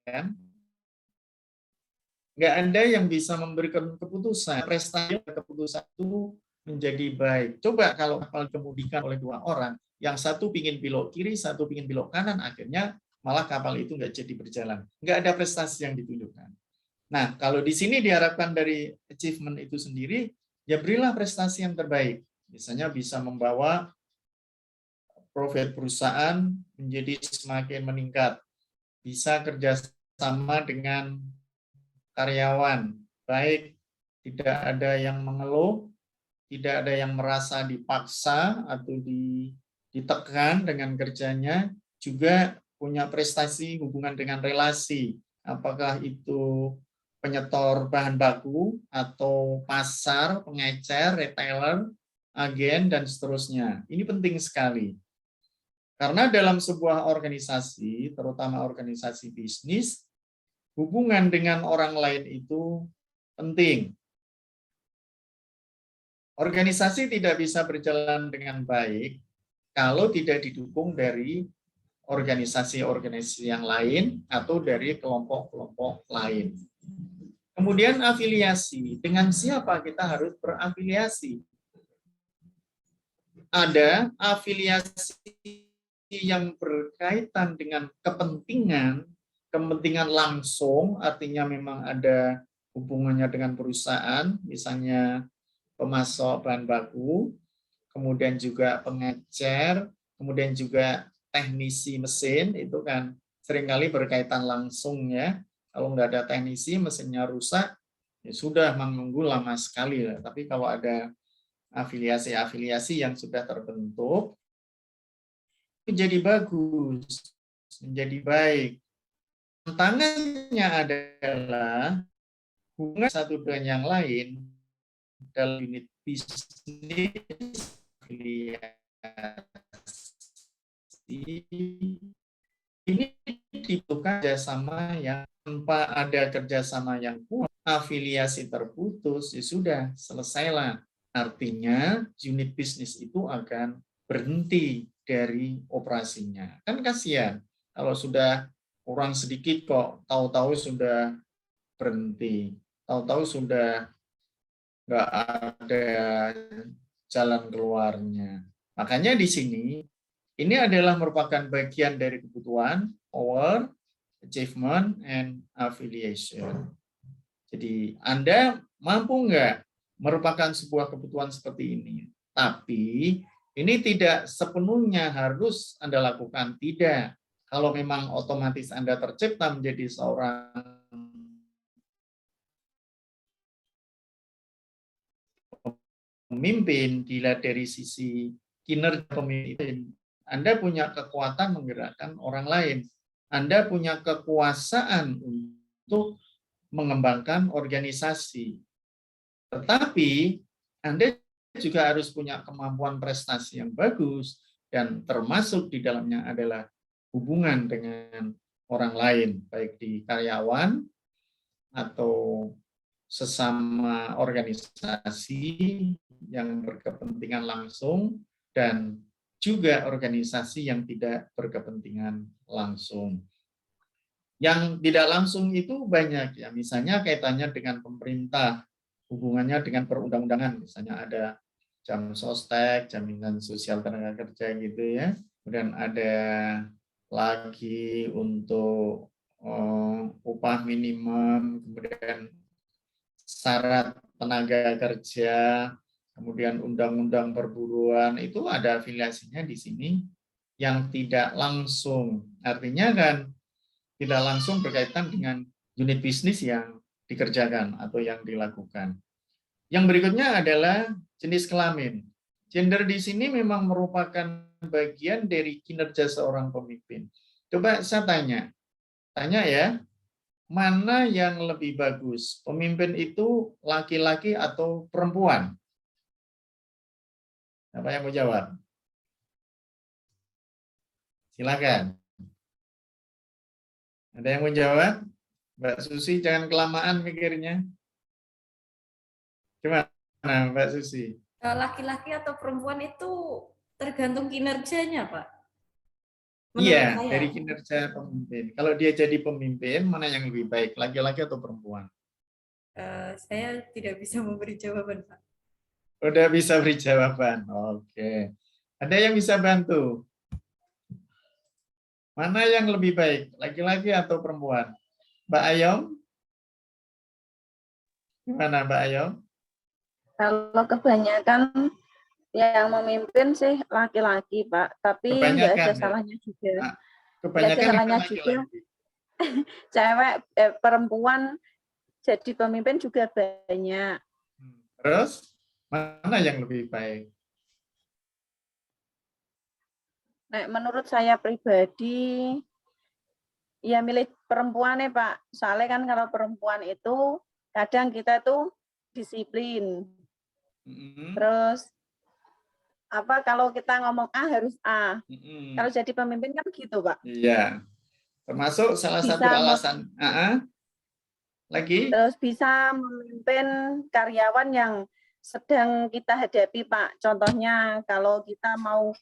kan? Nggak ada yang bisa memberikan keputusan. Prestasi keputusan itu menjadi baik. Coba kalau kapal dikemudikan oleh dua orang, yang satu pingin belok kiri, satu pingin belok kanan, akhirnya malah kapal itu nggak jadi berjalan. Nggak ada prestasi yang ditunjukkan. Nah, kalau di sini diharapkan dari achievement itu sendiri, ya berilah prestasi yang terbaik. Misalnya bisa membawa profit perusahaan menjadi semakin meningkat, bisa kerjasama dengan karyawan, baik tidak ada yang mengeluh, tidak ada yang merasa dipaksa atau ditekan dengan kerjanya, juga punya prestasi hubungan dengan relasi, apakah itu penyetor bahan baku atau pasar, pengecer, retailer, agen, dan seterusnya. Ini penting sekali. Karena dalam sebuah organisasi, terutama organisasi bisnis, hubungan dengan orang lain itu penting. Organisasi tidak bisa berjalan dengan baik kalau tidak didukung dari organisasi-organisasi yang lain atau dari kelompok-kelompok lain. Kemudian afiliasi. Dengan siapa kita harus berafiliasi? Ada afiliasi yang berkaitan dengan kepentingan langsung, artinya memang ada hubungannya dengan perusahaan, misalnya pemasok bahan baku, kemudian juga pengecer, kemudian juga teknisi mesin, itu kan seringkali berkaitan langsung ya. Kalau nggak ada teknisi, mesinnya rusak, ya sudah menunggu lama sekali. Tapi kalau ada afiliasi-afiliasi yang sudah terbentuk, menjadi bagus, menjadi baik. Tantangannya adalah hubungan satu dengan yang lain dalam unit bisnis ini dibutuhkan kerjasama yang tanpa ada kerjasama yang kuat, afiliasi terputus, ya sudah selesailah. Artinya unit bisnis itu akan berhenti dari operasinya. Kan kasihan kalau sudah kurang sedikit kok tahu-tahu sudah berhenti, tahu-tahu sudah nggak ada jalan keluarnya. Makanya di sini ini adalah merupakan bagian dari kebutuhan, power, achievement, and affiliation. Jadi Anda mampu nggak merupakan sebuah kebutuhan seperti ini? Tapi ini tidak sepenuhnya harus Anda lakukan, tidak. Kalau memang otomatis Anda tercipta menjadi seorang pemimpin, dilihat dari sisi kinerja pemimpin, Anda punya kekuatan menggerakkan orang lain. Anda punya kekuasaan untuk mengembangkan organisasi. Tetapi Anda juga harus punya kemampuan prestasi yang bagus, dan termasuk di dalamnya adalah hubungan dengan orang lain, baik di karyawan atau sesama organisasi yang berkepentingan langsung dan juga organisasi yang tidak berkepentingan langsung. Yang tidak langsung itu banyak ya, misalnya kaitannya dengan pemerintah, hubungannya dengan perundang-undangan, misalnya ada jam sostek, jaminan sosial tenaga kerja gitu ya. Kemudian ada lagi untuk upah minimum, kemudian syarat tenaga kerja, kemudian undang-undang perburuan, itu ada afiliasinya di sini yang tidak langsung. Artinya kan tidak langsung berkaitan dengan unit bisnis yang dikerjakan atau yang dilakukan. Yang berikutnya adalah jenis kelamin. Gender di sini memang merupakan bagian dari kinerja seorang pemimpin. Coba saya tanya ya, mana yang lebih bagus? Pemimpin itu laki-laki atau perempuan? Siapa yang mau jawab? Silakan. Ada yang mau jawab? Mbak Susi, jangan kelamaan mikirnya. Gimana Mbak Susi? Laki-laki atau perempuan itu tergantung kinerjanya, Pak. Iya, Menurut saya. dari kinerja pemimpin. Kalau dia jadi pemimpin, mana yang lebih baik, laki-laki atau perempuan? Saya tidak bisa memberi jawaban, Pak. Udah bisa beri jawaban. Oke. Ada yang bisa bantu? Mana yang lebih baik, laki-laki atau perempuan? Mbak Ayom? Gimana Mbak Ayom? Kalau kebanyakan yang memimpin sih laki-laki, Pak. Tapi nggak ada Kebanyakan ya? salahnya juga. Nah, Nggak ada kebanyakan salahnya memang juga. laki-laki. Cewek, perempuan jadi pemimpin juga banyak. Terus, mana yang lebih baik? Nah, menurut saya pribadi, ya milih perempuan ya Pak. Soalnya kan kalau perempuan itu kadang kita tuh disiplin. Terus apa kalau kita ngomong A harus A. Kalau jadi pemimpin kan gitu Pak. Iya. Termasuk salah satu alasan. Lagi? Terus bisa memimpin karyawan yang sedang kita hadapi Pak. Contohnya kalau kita mau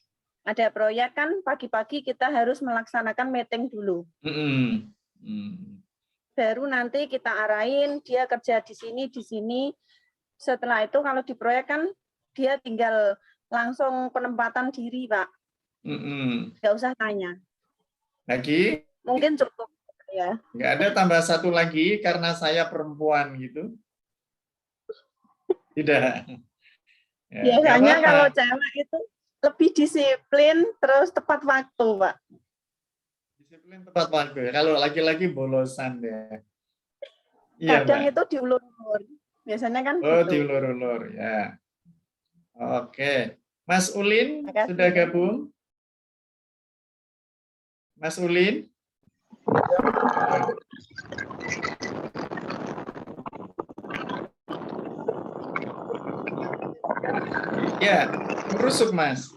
ada proyek kan pagi-pagi kita harus melaksanakan meeting dulu. Baru nanti kita arahin dia kerja di sini. Setelah itu kalau di proyek kan dia tinggal langsung penempatan diri Pak. Nggak usah tanya. Lagi? Mungkin cukup ya. Nggak ada tambah satu lagi karena saya perempuan gitu? Tidak. Ya, biasanya kalau cewek itu lebih disiplin terus tepat waktu, Pak. Disiplin tepat waktu. Kalau laki-laki bolosan ya. Iya, kadang Mbak. Itu diulur-ulur. Biasanya kan gitu. Diulur-ulur ya. Oke. Mas Ulin sudah gabung? Mas Ulin? Ya, merusuk Mas.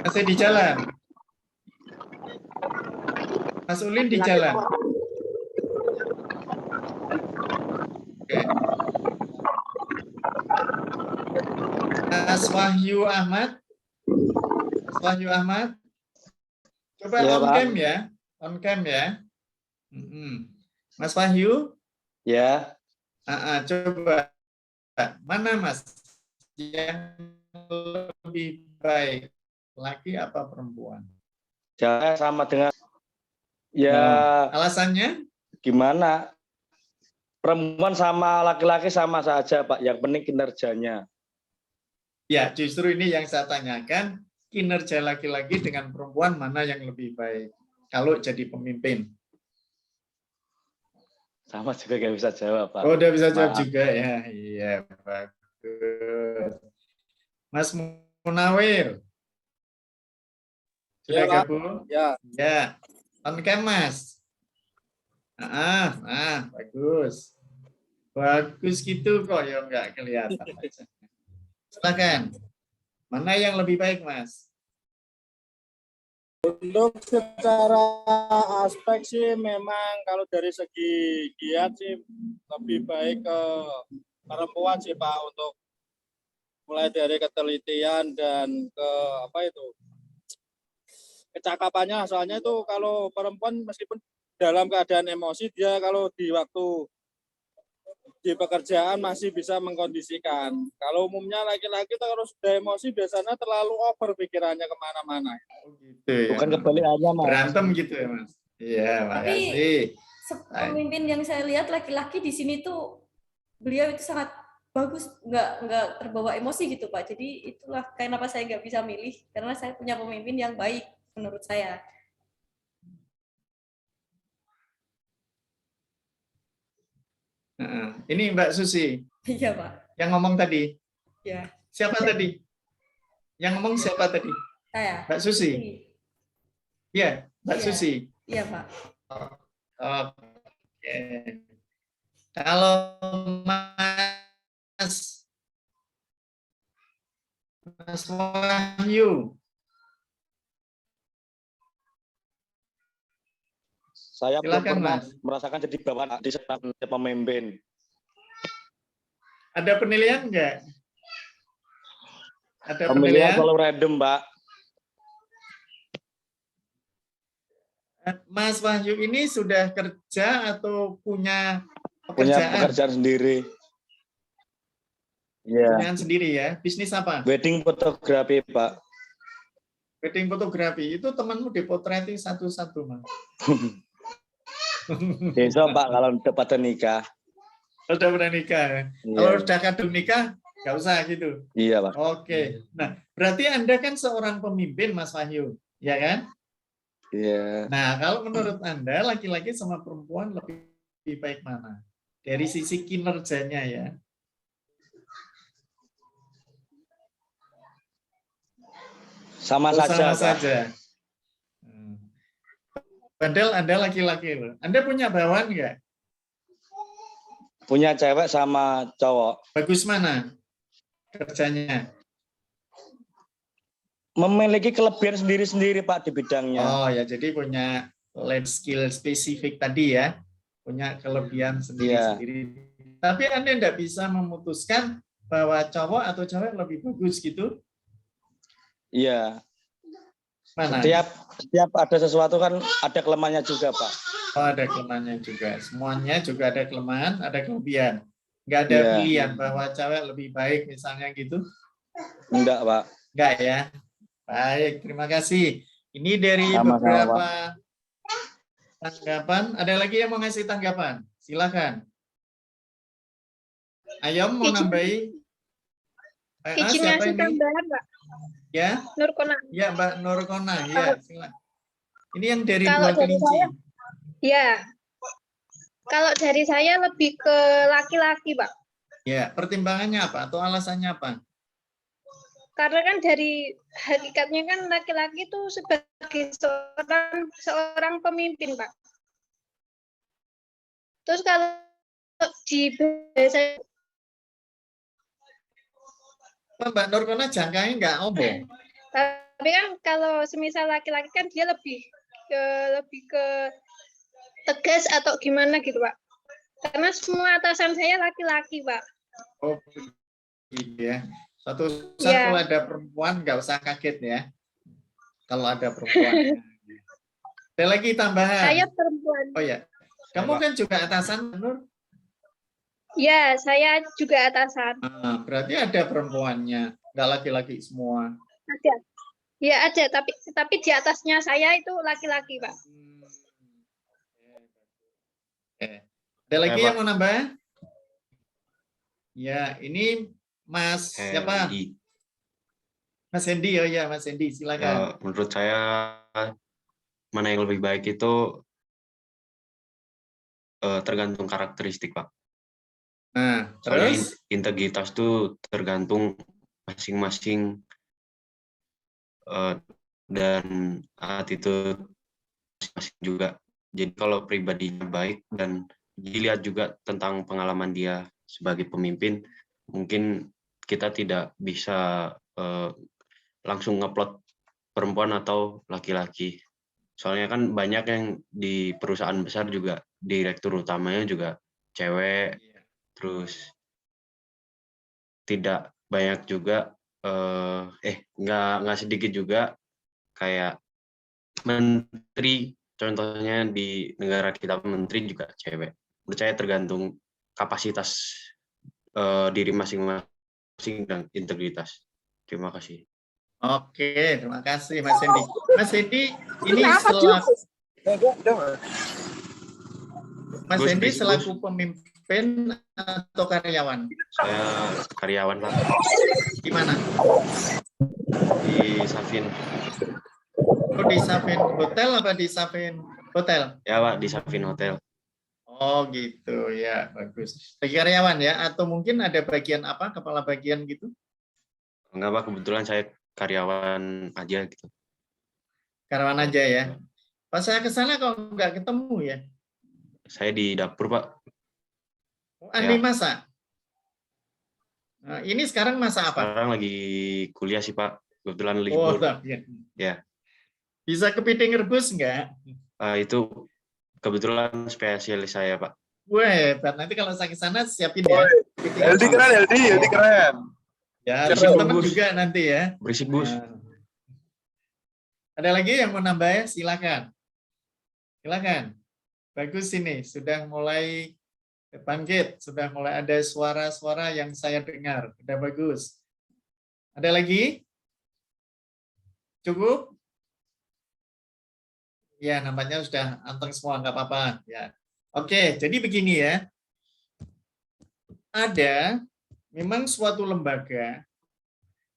Masih di jalan. Mas Ulin di jalan. Oke. Mas Wahyu Ahmad. Mas Wahyu Ahmad. Coba ya, on cam ya. On cam ya. Mas Wahyu? Ya. Coba. Mana Mas yang lebih baik, laki apa perempuan? Jangan sama dengan ya. Alasannya? Gimana? Perempuan sama laki-laki sama saja, Pak. Yang penting kinerjanya. Ya, justru ini yang saya tanyakan, kinerja laki-laki dengan perempuan mana yang lebih baik kalau jadi pemimpin? Sama juga nggak bisa jawab, Pak. Oh, udah bisa jawab juga ya. Iya, bagus. Mas Munawir. Sudah gabung? Ya. Ya. On cam, Mas. Bagus. Bagus gitu kok, ya nggak kelihatan. Silakan. Mana yang lebih baik, Mas? Untuk secara aspek sih memang kalau dari segi giat sih lebih baik ke perempuan sih Pak, untuk mulai dari ketelitian dan ke apa itu kecakapannya. Soalnya itu kalau perempuan meskipun dalam keadaan emosi, dia kalau di waktu di pekerjaan masih bisa mengkondisikan. Kalau umumnya laki-laki itu kalau sudah emosi biasanya terlalu over pikirannya kemana-mana. Oh, gitu ya. Bukan kebalikannya, Mas. Berantem gitu ya, Mas. Iya, Tapi makasih. pemimpin yang saya lihat laki-laki di sini tuh beliau itu sangat bagus, nggak terbawa emosi gitu Pak. Jadi itulah kenapa saya nggak bisa milih, karena saya punya pemimpin yang baik menurut saya. Ini Mbak Susi Iya Pak. yang ngomong tadi. Ya, Siapa tadi? Yang ngomong siapa tadi? saya. Mbak Susi. Iya, Mbak Iya. Susi. Iya Pak. Oke. Kalau Mas Wahyu, Saya belum silakan pernah Mas. merasakan jadi bawahan di seorang pemimpin. Ada penilaian enggak? Ada Pemilihan penilaian? selalu random, Pak. Mas Wahyu ini sudah kerja atau punya Punya pekerjaan? pekerjaan sendiri. Iya. Pekerjaan sendiri ya? Bisnis apa? Wedding fotografi, Pak. Wedding fotografi. Itu temanmu dipotretin satu-satu, Mas. Besok, Pak, kalau udah pada nikah. Udah pernah nikah. Iya. Kalau udah kadung nikah, nggak usah gitu. Iya, Pak. Oke. Nah, berarti Anda kan seorang pemimpin, Mas Wahyu. Ya kan? Iya. Nah, kalau menurut Anda, laki-laki sama perempuan lebih baik mana? Dari sisi kinerjanya ya. Sama Oh, saja, sama Pak. saja. Padahal Anda laki-laki loh. Anda punya bawahan nggak? Punya cewek sama cowok. Bagus mana kerjanya? Memiliki kelebihan sendiri-sendiri, Pak, di bidangnya. Oh ya, jadi punya life skill spesifik tadi ya. Punya kelebihan sendiri-sendiri. Tapi Anda tidak bisa memutuskan bahwa cowok atau cewek lebih bagus gitu? Iya. Mana? Setiap ada sesuatu kan ada kelemahannya juga, Pak. Oh, ada kelemahannya juga. Semuanya juga ada kelemahan, ada kelebihan. Nggak ada Iya. pilihan bahwa cewek lebih baik misalnya gitu? Enggak, Pak. Enggak ya? Baik, terima kasih. Ini dari Sama-sama, beberapa tanggapan. Ada lagi yang mau ngasih tanggapan? Silakan. Ayom mau nambahi? Izin Siapa ngasih ini? tambahan, Mbak. Ya, Nurkona. ya Mbak Nurkona. Ya, silakan. Ini yang dari Kalau Dua dari Kelinci. Ya. Kalau dari saya lebih ke laki-laki, Pak. Ya, pertimbangannya apa atau alasannya apa? Karena kan dari hakikatnya kan laki-laki itu sebagai seorang pemimpin, Pak. Terus kalau di bahasa Mbak Nurkona jangkanya nggak omong. tapi kan kalau semisal laki-laki kan dia lebih ke tegas atau gimana gitu, Pak. Karena semua atasan saya laki-laki, Pak. Oh, gitu ya. Suatu saat Ya. kalau ada perempuan nggak usah kaget ya. Kalau ada perempuan. Ada lagi tambahan. Saya perempuan. Oh ya, kamu kan juga atasan, Nur? Ya, saya juga atasan. Ah, berarti ada perempuannya, nggak laki-laki semua. Ada. Ya ada, tapi di atasnya saya itu laki-laki, Pak. Ada lagi Pak. yang mau nambah? Ya, ini Mas siapa? Hendi. Mas Hendy, oh ya Mas Hendy, silakan. Menurut saya mana yang lebih baik itu tergantung karakteristik, Pak. Nah, Soalnya terus? integritas itu tergantung masing-masing dan attitude masing-masing juga. Jadi kalau pribadinya baik dan dilihat juga tentang pengalaman dia sebagai pemimpin, mungkin kita tidak bisa langsung ngeplot perempuan atau laki-laki. Soalnya kan banyak yang di perusahaan besar juga direktur utamanya juga cewek, terus tidak banyak juga nggak sedikit juga kayak menteri, contohnya di negara kita menteri juga cewek. Menurut saya tergantung kapasitas diri masing-masing dan integritas. Terima kasih. Oke, terima kasih Mas Hendy. Mas Hendy, ini selaku Mas Gus, Hendy Gus. selaku pemimpin atau karyawan? Saya karyawan, Pak, Di mana? di Savin. Oh, di Savin Hotel apa di Savin Hotel? Ya, Pak, di Savin Hotel. Oh gitu ya, bagus. Bagi karyawan ya, atau mungkin ada bagian apa, kepala bagian gitu? Enggak, Pak, kebetulan saya karyawan aja gitu. Karyawan aja ya. Pas saya ke sana kok nggak ketemu ya? Saya di dapur, Pak. Andi Ya. masak. Nah, ini sekarang masak apa? Sekarang lagi kuliah sih, Pak. Kebetulan Oh, libur. ya. Ya. Bisa kepiting rebus nggak? Itu kebetulan spesialis saya, Pak. Wah, hebat. Nanti kalau saya ke sana siapin ya. Kepiting LD rebus. keren, LD keren. Ya, Berisik, teman-teman Bus. juga nanti ya. Berisik, Bus. Nah. Ada lagi yang mau nambah ya? Silakan. Silakan. Bagus ini, sudah mulai bangkit, sudah mulai ada suara-suara yang saya dengar. Sudah bagus. Ada lagi? Cukup? Ya, nampaknya sudah anteng semua, nggak apa-apa. Ya. Oke, jadi begini ya. Ada memang suatu lembaga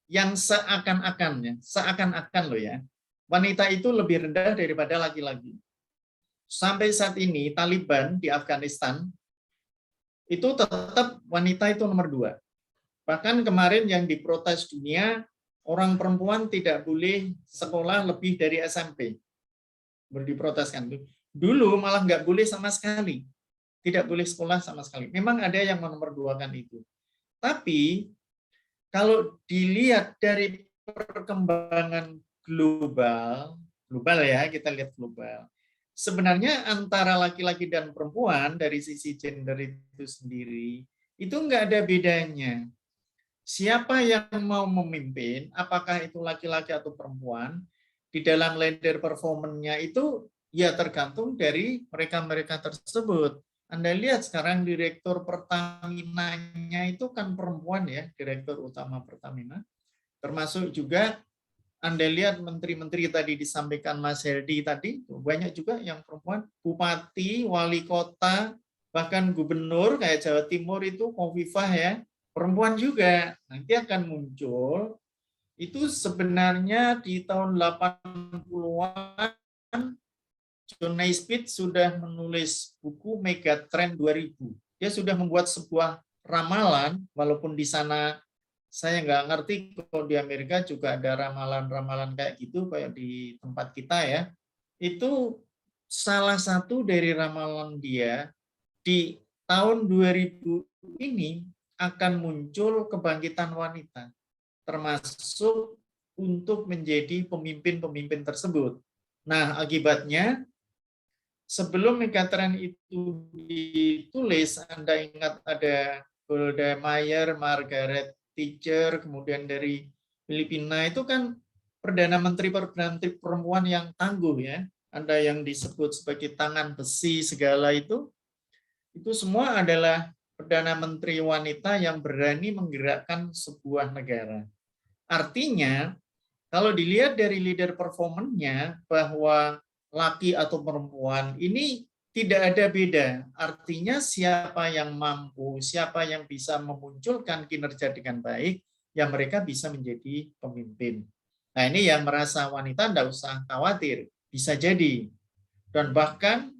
yang seakan-akan loh ya, wanita itu lebih rendah daripada laki-laki. Sampai saat ini Taliban di Afghanistan itu tetap wanita itu nomor 2. Bahkan kemarin yang diprotes dunia, orang perempuan tidak boleh sekolah lebih dari SMP. Diproteskan. Dulu malah nggak boleh sama sekali. Tidak boleh sekolah sama sekali. Memang ada yang menomorduakan itu. Tapi kalau dilihat dari perkembangan global ya, kita lihat global. Sebenarnya antara laki-laki dan perempuan dari sisi gender itu sendiri, itu nggak ada bedanya. Siapa yang mau memimpin, apakah itu laki-laki atau perempuan, di dalam ladder performance-nya itu ya tergantung dari mereka-mereka tersebut. Anda lihat sekarang direktur Pertamina-nya itu kan perempuan ya, direktur utama Pertamina. Termasuk juga Anda lihat menteri-menteri tadi disampaikan Mas Herdi tadi, banyak juga yang perempuan, bupati, wali kota, bahkan gubernur kayak Jawa Timur itu Khofifah ya, perempuan juga. Nanti akan muncul, itu sebenarnya di tahun 80-an John Naisbitt sudah menulis buku Megatrend 2000. Dia sudah membuat sebuah ramalan, walaupun di sana saya nggak ngerti kalau di Amerika juga ada ramalan-ramalan kayak gitu, kayak di tempat kita ya. Itu salah satu dari ramalan dia, di tahun 2000 ini akan muncul kebangkitan wanita, termasuk untuk menjadi pemimpin-pemimpin tersebut. Nah, akibatnya sebelum Megatrend itu ditulis, Anda ingat ada Golda Meir, Margaret Thatcher, kemudian dari Filipina itu kan perdana menteri perempuan yang tangguh ya. Ada yang disebut sebagai tangan besi segala itu semua adalah perdana menteri wanita yang berani menggerakkan sebuah negara. Artinya, kalau dilihat dari leader performance-nya bahwa laki atau perempuan ini tidak ada beda. Artinya siapa yang mampu, siapa yang bisa memunculkan kinerja dengan baik, ya mereka bisa menjadi pemimpin. Nah ini yang merasa wanita tidak usah khawatir, bisa jadi. Dan bahkan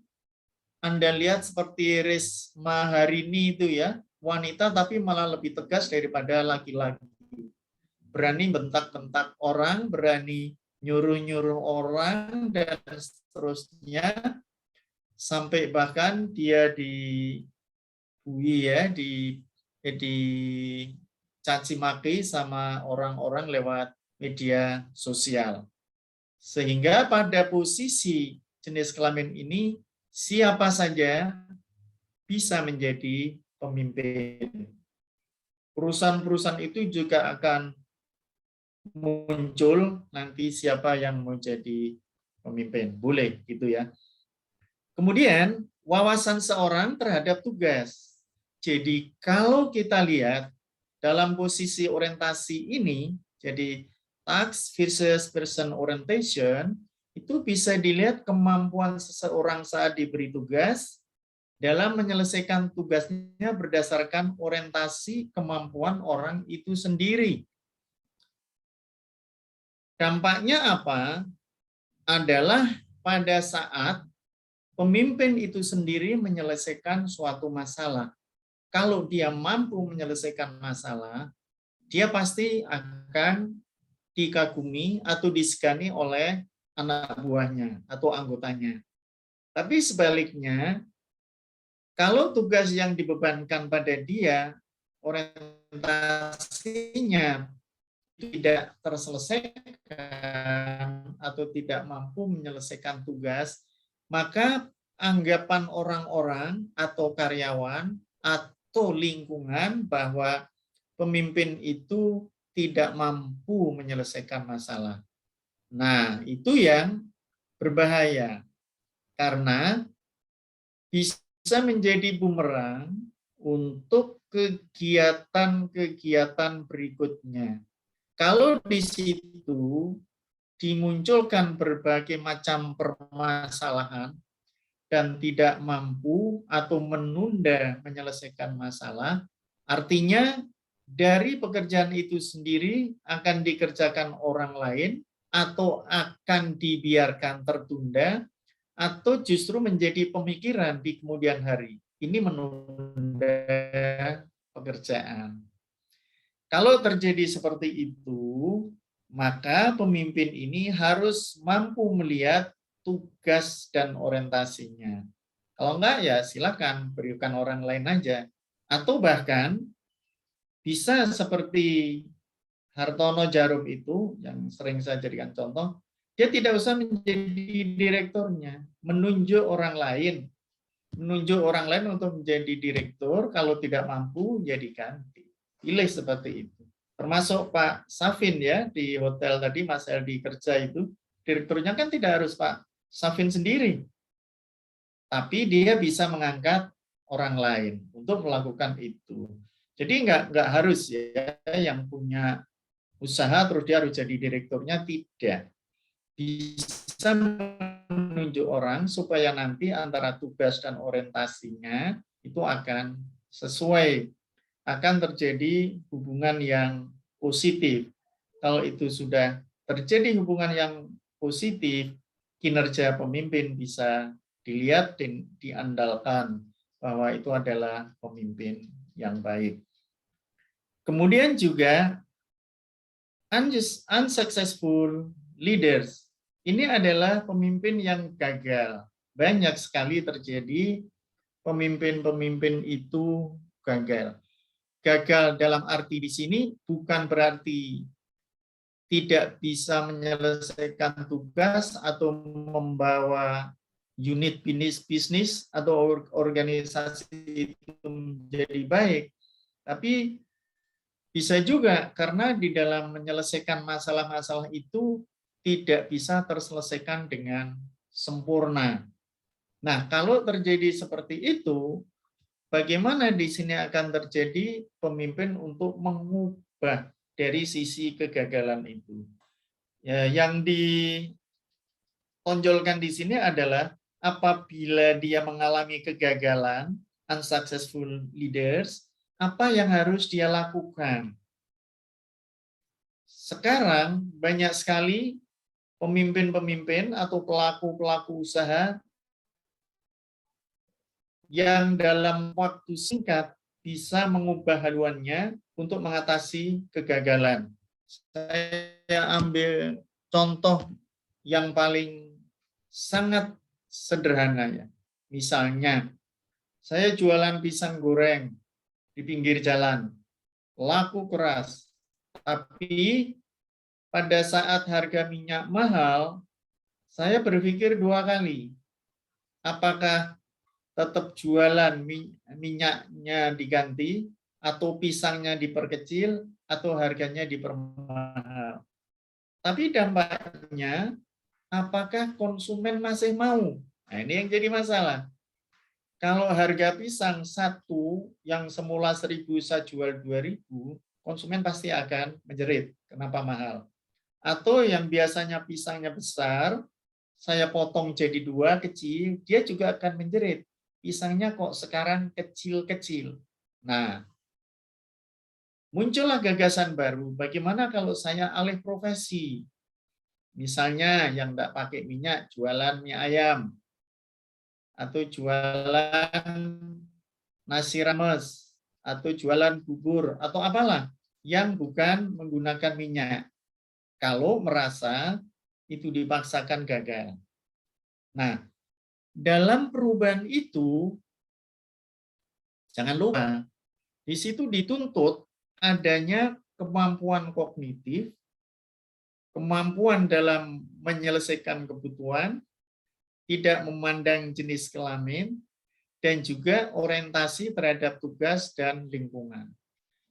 Anda lihat seperti Risma hari ini itu ya, wanita tapi malah lebih tegas daripada laki-laki. Berani bentak-bentak orang, berani nyuruh-nyuruh orang, dan seterusnya. Sampai bahkan dia dibui ya, dicaci maki sama orang-orang lewat media sosial. Sehingga pada posisi jenis kelamin ini, siapa saja bisa menjadi pemimpin. Perusahaan-perusahaan itu juga akan muncul nanti siapa yang mau jadi pemimpin. Boleh gitu ya. Kemudian wawasan seorang terhadap tugas. Jadi kalau kita lihat dalam posisi orientasi ini, jadi task versus person orientation, itu bisa dilihat kemampuan seseorang saat diberi tugas dalam menyelesaikan tugasnya berdasarkan orientasi kemampuan orang itu sendiri. Dampaknya apa? Adalah pada saat pemimpin itu sendiri menyelesaikan suatu masalah. Kalau dia mampu menyelesaikan masalah, dia pasti akan dikagumi atau disegani oleh anak buahnya atau anggotanya. Tapi sebaliknya, kalau tugas yang dibebankan pada dia, orientasinya tidak terselesaikan atau tidak mampu menyelesaikan tugas, maka anggapan orang-orang atau karyawan atau lingkungan bahwa pemimpin itu tidak mampu menyelesaikan masalah. Nah, itu yang berbahaya karena bisa menjadi bumerang untuk kegiatan-kegiatan berikutnya. Kalau di situ dimunculkan berbagai macam permasalahan dan tidak mampu atau menunda menyelesaikan masalah, artinya dari pekerjaan itu sendiri akan dikerjakan orang lain atau akan dibiarkan tertunda atau justru menjadi pemikiran di kemudian hari. Ini menunda pekerjaan. Kalau terjadi seperti itu, maka pemimpin ini harus mampu melihat tugas dan orientasinya. Kalau enggak, ya silakan berikan orang lain aja. Atau bahkan bisa seperti Hartono Djarum itu, yang sering saya jadikan contoh, dia tidak usah menjadi direkturnya, menunjuk orang lain untuk menjadi direktur, kalau tidak mampu, ya diganti. Pilih seperti itu. Termasuk Pak Safin ya, di hotel tadi Mas Eldi kerja itu, direkturnya kan tidak harus Pak Safin sendiri. Tapi dia bisa mengangkat orang lain untuk melakukan itu. Jadi nggak harus ya yang punya usaha terus dia harus jadi direkturnya, tidak. Bisa menunjuk orang supaya nanti antara tugas dan orientasinya itu akan sesuai, akan terjadi hubungan yang positif. Kalau itu sudah terjadi hubungan yang positif, kinerja pemimpin bisa dilihat dan diandalkan bahwa itu adalah pemimpin yang baik. Kemudian juga unsuccessful leaders. Ini adalah pemimpin yang gagal. Banyak sekali terjadi pemimpin-pemimpin itu gagal. Gagal dalam arti di sini bukan berarti tidak bisa menyelesaikan tugas atau membawa unit bisnis atau organisasi itu menjadi baik. Tapi bisa juga karena di dalam menyelesaikan masalah-masalah itu tidak bisa terselesaikan dengan sempurna. Nah, kalau terjadi seperti itu, bagaimana di sini akan terjadi pemimpin untuk mengubah dari sisi kegagalan itu? Ya, yang ditonjolkan di sini adalah apabila dia mengalami kegagalan, unsuccessful leaders, apa yang harus dia lakukan? Sekarang banyak sekali pemimpin-pemimpin atau pelaku-pelaku usaha yang dalam waktu singkat bisa mengubah haluannya untuk mengatasi kegagalan. Saya ambil contoh yang paling sangat sederhana ya. Misalnya, saya jualan pisang goreng di pinggir jalan, laku keras, tapi pada saat harga minyak mahal, saya berpikir 2 kali. Apakah tetap jualan minyaknya diganti, atau pisangnya diperkecil, atau harganya dipermahal. Tapi dampaknya, apakah konsumen masih mau? Nah, ini yang jadi masalah. Kalau harga pisang satu yang semula 1.000 saya jual 2.000, konsumen pasti akan menjerit. Kenapa mahal? Atau yang biasanya pisangnya besar, saya potong jadi 2 kecil, dia juga akan menjerit. Pisangnya kok sekarang kecil-kecil. Nah, muncullah gagasan baru. Bagaimana kalau saya alih profesi? Misalnya yang tidak pakai minyak, jualan mie ayam. Atau jualan nasi rames. Atau jualan bubur. Atau apalah yang bukan menggunakan minyak. Kalau merasa itu dipaksakan gagal. Nah, dalam perubahan itu, jangan lupa, di situ dituntut adanya kemampuan kognitif, kemampuan dalam menyelesaikan kebutuhan, tidak memandang jenis kelamin, dan juga orientasi terhadap tugas dan lingkungan.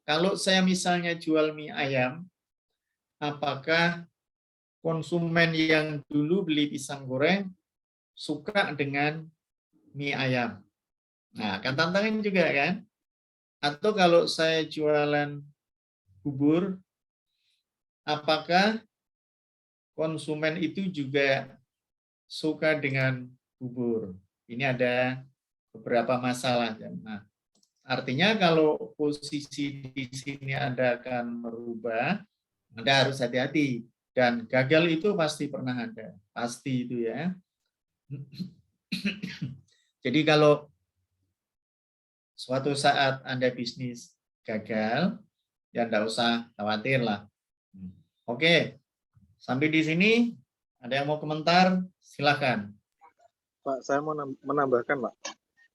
Kalau saya misalnya jual mie ayam, apakah konsumen yang dulu beli pisang goreng suka dengan mie ayam? Nah, kan tantangan juga kan? Atau kalau saya jualan bubur, apakah konsumen itu juga suka dengan bubur? Ini ada beberapa masalah. Nah, artinya kalau posisi di sini Anda akan merubah, Anda harus hati-hati. Dan gagal itu pasti pernah ada. Pasti itu ya. Jadi kalau suatu saat Anda bisnis gagal, ya enggak usah khawatir lah. Oke, sampai di sini ada yang mau komentar? Silakan. Pak, saya mau menambahkan, Pak.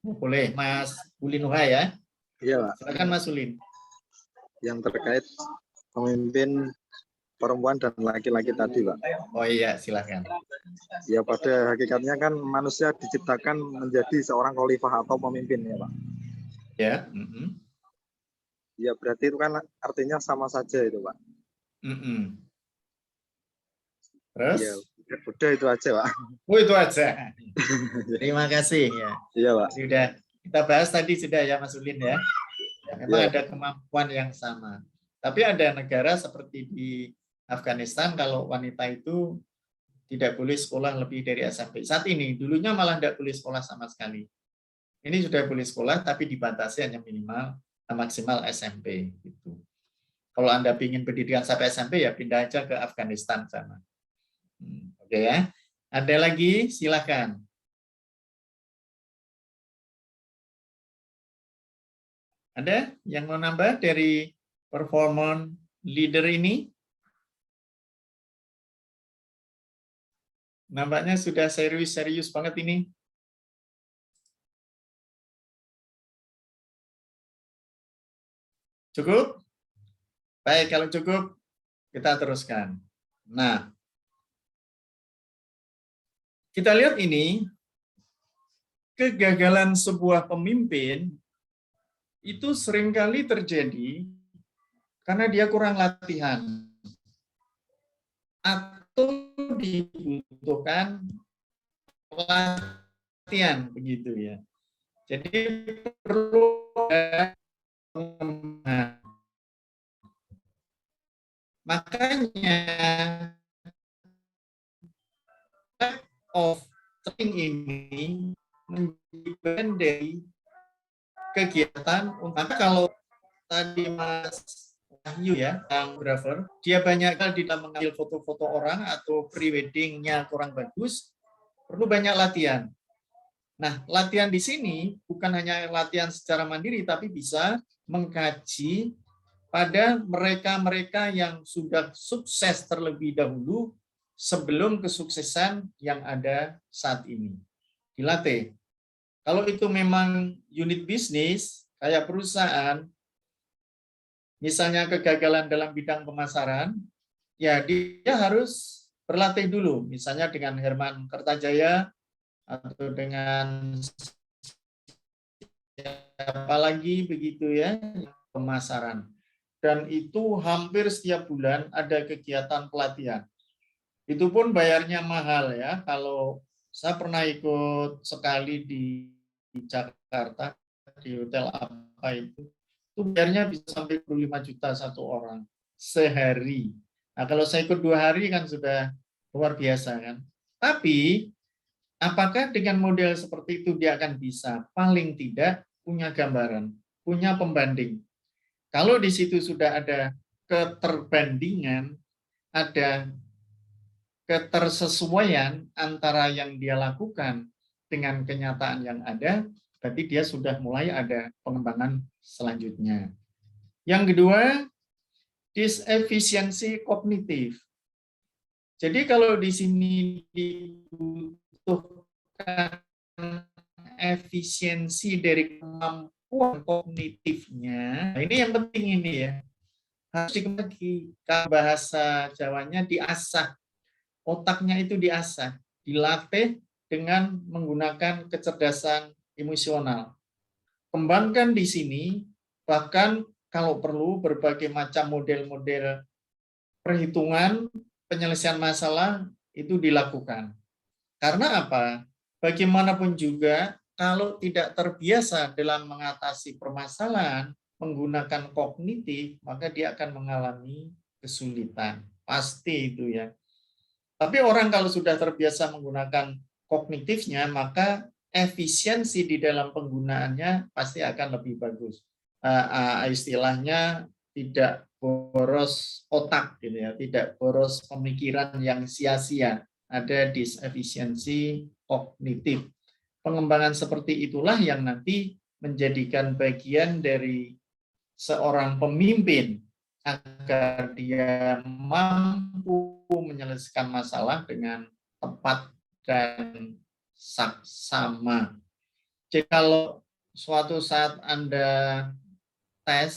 Boleh, Mas Ulinuha ya. Iya, Pak. Silakan Mas Ulin. Yang terkait pemimpin perempuan dan laki-laki tadi, Pak. Oh iya, silakan. Ya, pada hakikatnya kan manusia diciptakan menjadi seorang khalifah atau pemimpin, ya, Pak. Ya. Ya, berarti itu kan artinya sama saja itu, Pak. Terus? Ya, udah itu aja, Pak. Oh, itu aja. Terima kasih ya. Iya, Pak. Sudah kita bahas tadi sudah ya Mas Ulin ya. Memang ada kemampuan yang sama. Tapi ada negara seperti di Afghanistan kalau wanita itu tidak boleh sekolah lebih dari SMP. Saat ini, dulunya malah tidak boleh sekolah sama sekali. Ini sudah boleh sekolah tapi dibatasi hanya minimal maksimal SMP gitu. Kalau Anda ingin pendidikan sampai SMP ya pindah aja ke Afghanistan sana. Oke ya. Ada lagi? Silakan. Ada yang mau nambah dari performance leader ini? Nampaknya sudah serius-serius banget ini. Cukup? Baik, kalau cukup, kita teruskan. Nah, kita lihat ini, kegagalan sebuah pemimpin itu seringkali terjadi karena dia kurang latihan. Atau dibutuhkan latihan, begitu ya. Jadi perlu makanya of training ini menjadi dari kegiatan. Maka kalau tadi Mas Wahyu ya, yang fotografer, dia banyak kali di dalam mengambil foto-foto orang atau pre-weddingnya kurang bagus, perlu banyak latihan. Nah, latihan di sini bukan hanya latihan secara mandiri, tapi bisa mengkaji pada mereka-mereka yang sudah sukses terlebih dahulu sebelum kesuksesan yang ada saat ini. Dilatih. Kalau itu memang unit bisnis, kayak perusahaan, misalnya kegagalan dalam bidang pemasaran, ya dia harus berlatih dulu, misalnya dengan Herman Kertajaya atau dengan siapa lagi begitu ya, pemasaran. Dan itu hampir setiap bulan ada kegiatan pelatihan. Itu pun bayarnya mahal ya. Kalau saya pernah ikut sekali di Jakarta, di hotel apa itu bayarnya bisa sampai 25 juta satu orang sehari. Nah, kalau saya ikut 2 hari kan sudah luar biasa kan. Tapi apakah dengan model seperti itu dia akan bisa? Paling tidak punya gambaran, punya pembanding. Kalau di situ sudah ada keterbandingan, ada ketersesuaian antara yang dia lakukan dengan kenyataan yang ada, berarti dia sudah mulai ada pengembangan selanjutnya. Yang kedua, disefisiensi kognitif. Jadi kalau di sini dibutuhkan efisiensi dari kemampuan kognitifnya, nah ini yang penting ini ya, harus dikembali, bahasa Jawanya diasah, otaknya itu diasah, dilatih dengan menggunakan kecerdasan emosional. Kembangkan di sini, bahkan kalau perlu berbagai macam model-model perhitungan penyelesaian masalah itu dilakukan. Karena apa? Bagaimanapun juga, kalau tidak terbiasa dalam mengatasi permasalahan menggunakan kognitif, maka dia akan mengalami kesulitan. Pasti itu ya. Tapi orang kalau sudah terbiasa menggunakan kognitifnya, maka efisiensi di dalam penggunaannya pasti akan lebih bagus. Istilahnya tidak boros otak gitu ya, tidak boros pemikiran yang sia-sia. Ada disefisiensi kognitif. Pengembangan seperti itulah yang nanti menjadikan bagian dari seorang pemimpin agar dia mampu menyelesaikan masalah dengan tepat dan saksama. Jadi kalau suatu saat Anda tes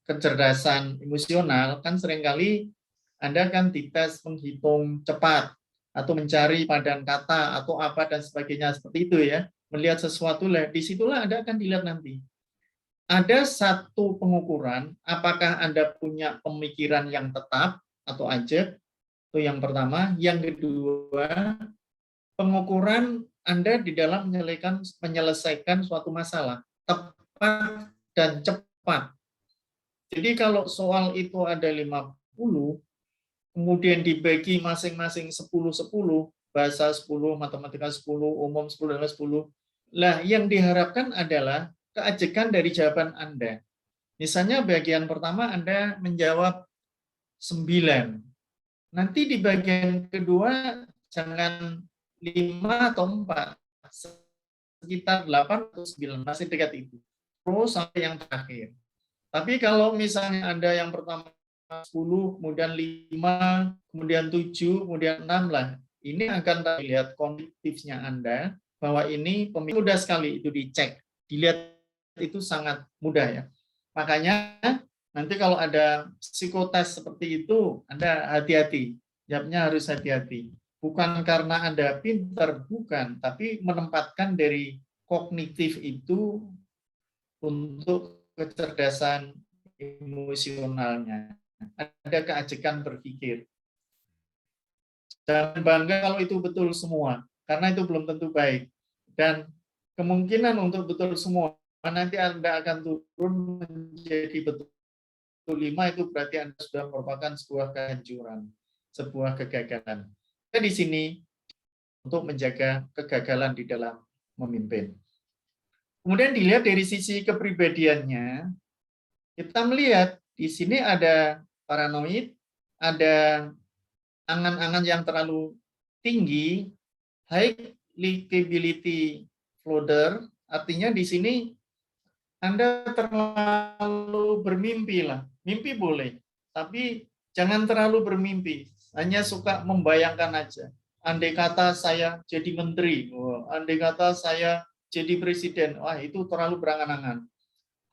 kecerdasan emosional, kan seringkali Anda kan dites menghitung cepat atau mencari padan kata atau apa dan sebagainya seperti itu ya. Melihat sesuatu, disitulah Anda akan dilihat nanti. Ada satu pengukuran, apakah Anda punya pemikiran yang tetap atau ajak, itu yang pertama. Yang kedua, pengukuran Anda di dalam menyelesaikan suatu masalah, tepat dan cepat. Jadi kalau soal itu ada 50, kemudian dibagi masing-masing 10-10, bahasa 10, matematika 10, umum 10, dan 10. Lah, yang diharapkan adalah keajekan dari jawaban Anda. Misalnya bagian pertama Anda menjawab 9. Nanti di bagian kedua jangan 5 atau 4. Sekitar 8 atau 9, masih dekat itu. Terus sampai yang terakhir. Tapi kalau misalnya Anda yang pertama 10, kemudian 5, kemudian 7, kemudian 6 lah. Ini akan terlihat kognitifnya Anda bahwa ini mudah sekali itu dicek. Dilihat itu sangat mudah ya. Makanya nanti kalau ada psikotes seperti itu, Anda hati-hati. Jawabnya harus hati-hati. Bukan karena Anda pintar, bukan. Tapi menempatkan dari kognitif itu untuk kecerdasan emosionalnya. Ada keajekan berpikir. Jangan bangga kalau itu betul semua. Karena itu belum tentu baik. Dan kemungkinan untuk betul semua, nanti Anda akan turun menjadi betul 5, itu berarti Anda sudah merupakan sebuah kehancuran, sebuah kegagalan. Kita di sini untuk menjaga kegagalan di dalam memimpin. Kemudian dilihat dari sisi kepribadiannya, kita melihat di sini ada paranoid, ada angan-angan yang terlalu tinggi, high likability floater, artinya di sini Anda terlalu bermimpi lah. Mimpi boleh, tapi jangan terlalu bermimpi. Hanya suka membayangkan aja. Andai kata saya jadi menteri, andai kata saya jadi presiden, wah itu terlalu berangan-angan.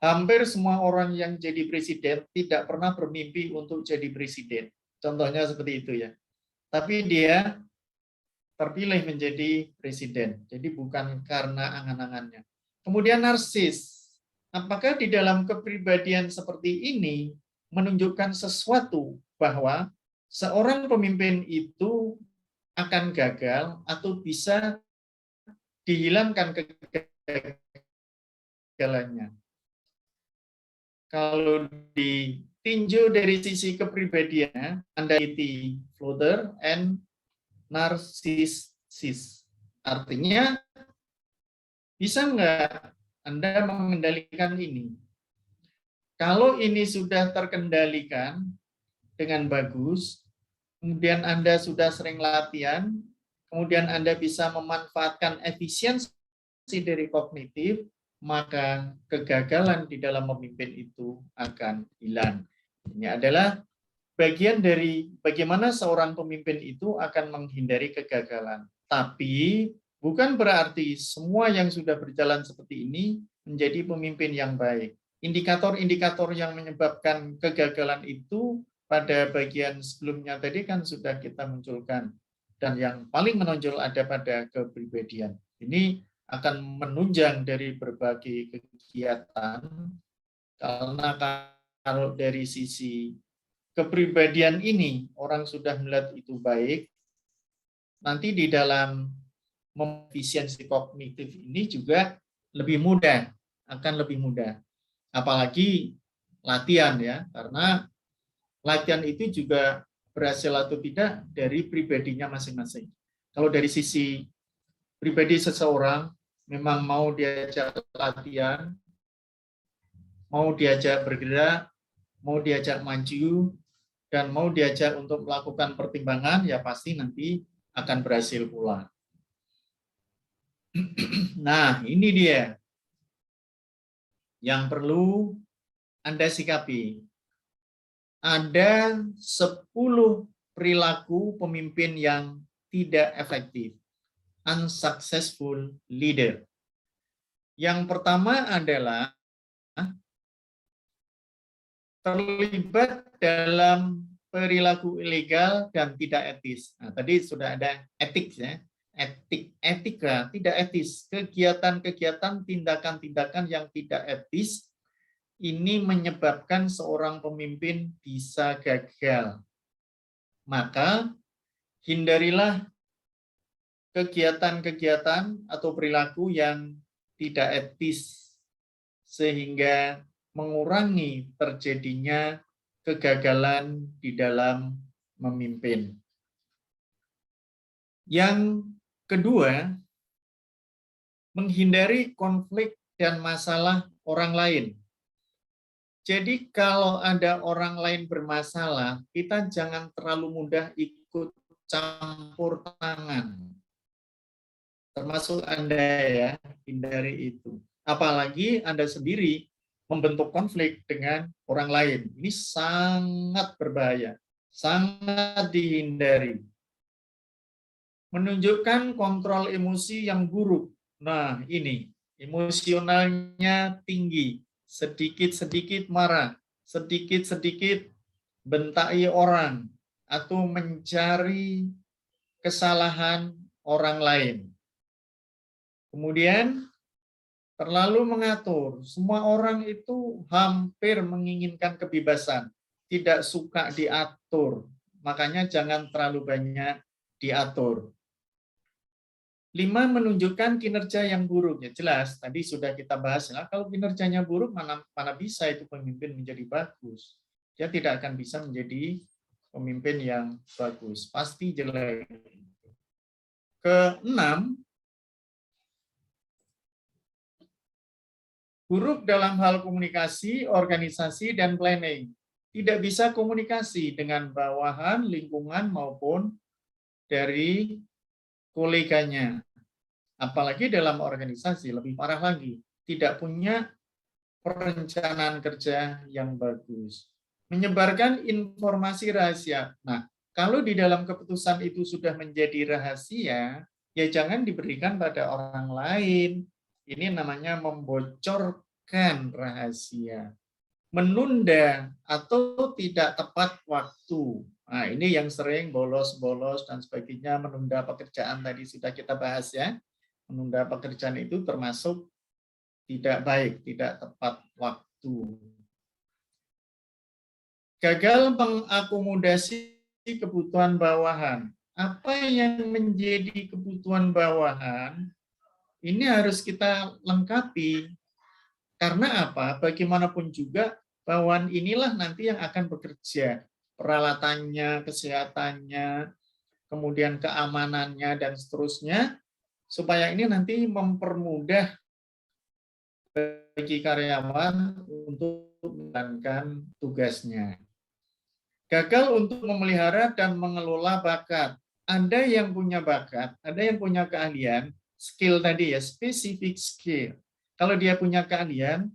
Hampir semua orang yang jadi presiden tidak pernah bermimpi untuk jadi presiden. Contohnya seperti itu ya. tapi dia terpilih menjadi presiden. Jadi bukan karena angan-angannya. Kemudian narsis. Apakah di dalam kepribadian seperti ini menunjukkan sesuatu bahwa seorang pemimpin itu akan gagal atau bisa dihilangkan kegagalannya? Kalau ditinjau dari sisi kepribadian, underlying floater and narcissist. Artinya, bisa nggak Anda mengendalikan ini? Kalau ini sudah terkendalikan dengan bagus, kemudian Anda sudah sering latihan, kemudian Anda bisa memanfaatkan efisiensi dari kognitif, maka kegagalan di dalam memimpin itu akan hilang. Ini adalah bagian dari bagaimana seorang pemimpin itu akan menghindari kegagalan. Tapi bukan berarti semua yang sudah berjalan seperti ini menjadi pemimpin yang baik. Indikator-indikator yang menyebabkan kegagalan itu pada bagian sebelumnya tadi kan sudah kita munculkan. Dan yang paling menonjol ada pada kepribadian. Ini akan menunjang dari berbagai kegiatan, karena kalau dari sisi kepribadian ini orang sudah melihat itu baik, nanti di dalam efisiensi kognitif ini juga lebih mudah, akan lebih mudah. Apalagi latihan ya, karena latihan itu juga berhasil atau tidak dari pribadinya masing-masing. Kalau dari sisi pribadi seseorang, memang mau diajak latihan, mau diajak bergerak, mau diajak maju, dan mau diajak untuk melakukan pertimbangan, ya pasti nanti akan berhasil pula. Nah, ini dia yang perlu Anda sikapi. Ada 10 perilaku pemimpin yang tidak efektif. Unsuccessful leader. Yang pertama adalah terlibat dalam perilaku ilegal dan tidak etis. Nah, tadi sudah ada etik ya. Etika tidak etis, kegiatan-kegiatan, tindakan-tindakan yang tidak etis ini menyebabkan seorang pemimpin bisa gagal. Maka hindarilah kegiatan-kegiatan atau perilaku yang tidak etis sehingga mengurangi terjadinya kegagalan di dalam memimpin. Yang kedua, menghindari konflik dan masalah orang lain. Jadi kalau ada orang lain bermasalah, kita jangan terlalu mudah ikut campur tangan. Termasuk Anda ya, hindari itu. Apalagi Anda sendiri membentuk konflik dengan orang lain. Ini sangat berbahaya, sangat dihindari. Menunjukkan kontrol emosi yang buruk. Nah, ini emosionalnya tinggi, sedikit-sedikit marah, sedikit-sedikit bentai orang, atau mencari kesalahan orang lain. Kemudian, terlalu mengatur. Semua orang itu hampir menginginkan kebebasan, tidak suka diatur. Makanya jangan terlalu banyak diatur. 5, menunjukkan kinerja yang buruk. Ya jelas, tadi sudah kita bahas. Nah, kalau kinerjanya buruk, mana bisa itu pemimpin menjadi bagus. Dia tidak akan bisa menjadi pemimpin yang bagus. Pasti jelek. Ke-6, buruk dalam hal komunikasi, organisasi, dan planning. Tidak bisa komunikasi dengan bawahan, lingkungan, maupun dari koleganya. Apalagi dalam organisasi, lebih parah lagi. Tidak punya perencanaan kerja yang bagus. Menyebarkan informasi rahasia. Nah, kalau di dalam keputusan itu sudah menjadi rahasia, ya jangan diberikan pada orang lain. Ini namanya membocorkan rahasia. Menunda atau tidak tepat waktu. Nah, ini yang sering bolos-bolos dan sebagainya, menunda pekerjaan tadi sudah kita bahas ya. Menunda pekerjaan itu termasuk tidak baik, tidak tepat waktu. Gagal mengakomodasi kebutuhan bawahan. Apa yang menjadi kebutuhan bawahan? Ini harus kita lengkapi. Karena apa? Bagaimanapun juga bawahan inilah nanti yang akan bekerja. Peralatannya, kesehatannya, kemudian keamanannya, dan seterusnya, supaya ini nanti mempermudah bagi karyawan untuk menjalankan tugasnya. Gagal untuk memelihara dan mengelola bakat. Ada yang punya bakat, ada yang punya keahlian, skill tadi ya, specific skill. Kalau dia punya keahlian,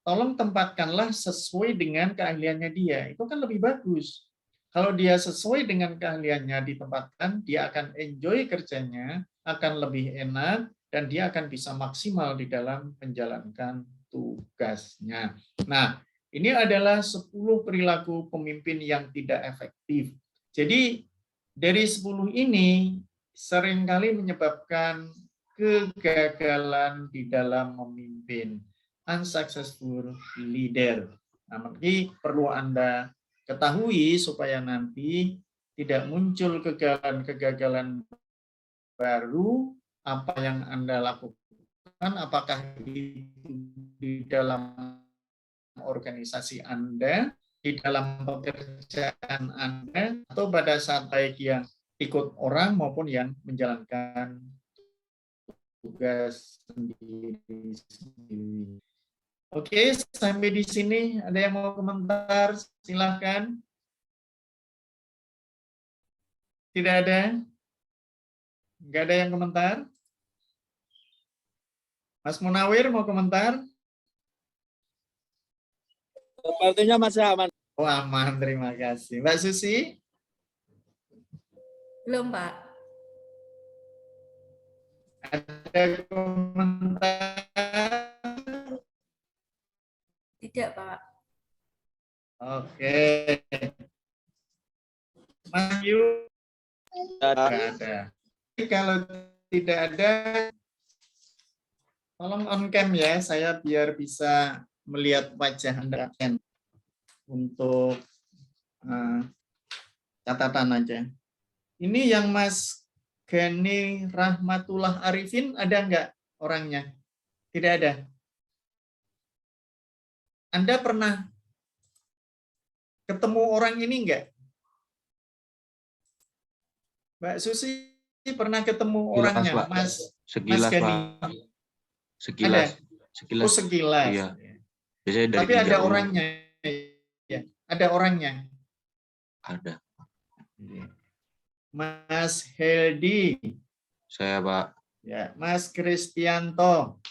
tolong tempatkanlah sesuai dengan keahliannya dia. Itu kan lebih bagus. Kalau dia sesuai dengan keahliannya ditempatkan, dia akan enjoy kerjanya, akan lebih enak, dan dia akan bisa maksimal di dalam menjalankan tugasnya. Nah, ini adalah 10 perilaku pemimpin yang tidak efektif. Jadi, dari 10 ini seringkali menyebabkan kegagalan di dalam memimpin. Unsuccessful leader. Nah, ini perlu Anda ketahui supaya nanti tidak muncul kegagalan-kegagalan baru. Apa yang Anda lakukan, apakah itu di dalam organisasi Anda, di dalam pekerjaan Anda, atau pada saat baik yang ikut orang maupun yang menjalankan tugas sendiri. Oke, sampai di sini ada yang mau komentar? Silahkan. Tidak ada? Nggak ada yang komentar? Mas Munawir mau komentar? Sepertinya masih aman. Oh, aman, terima kasih. Mbak Susi? Belum, Pak. Ada komentar? Tidak, Pak. Oke. Mas Yu? Tidak ada. Kalau tidak ada, tolong on cam ya, saya biar bisa melihat wajah Anda untuk catatan aja. Ini yang Mas Gani Rahmatullah Arifin, ada nggak orangnya? Tidak ada. Anda pernah ketemu orang ini enggak? Mbak Susi pernah ketemu orangnya, Pak. Mas Sekilas, Gani? Pak. Sekilas. Ada? Sekilas. Oh, sekilas. Iya. Biasanya dari Tapi ada jauh. orangnya. Ya, ada orangnya. Ada. Mas Heldi. Saya, Pak. Ya, Mas Kristianto.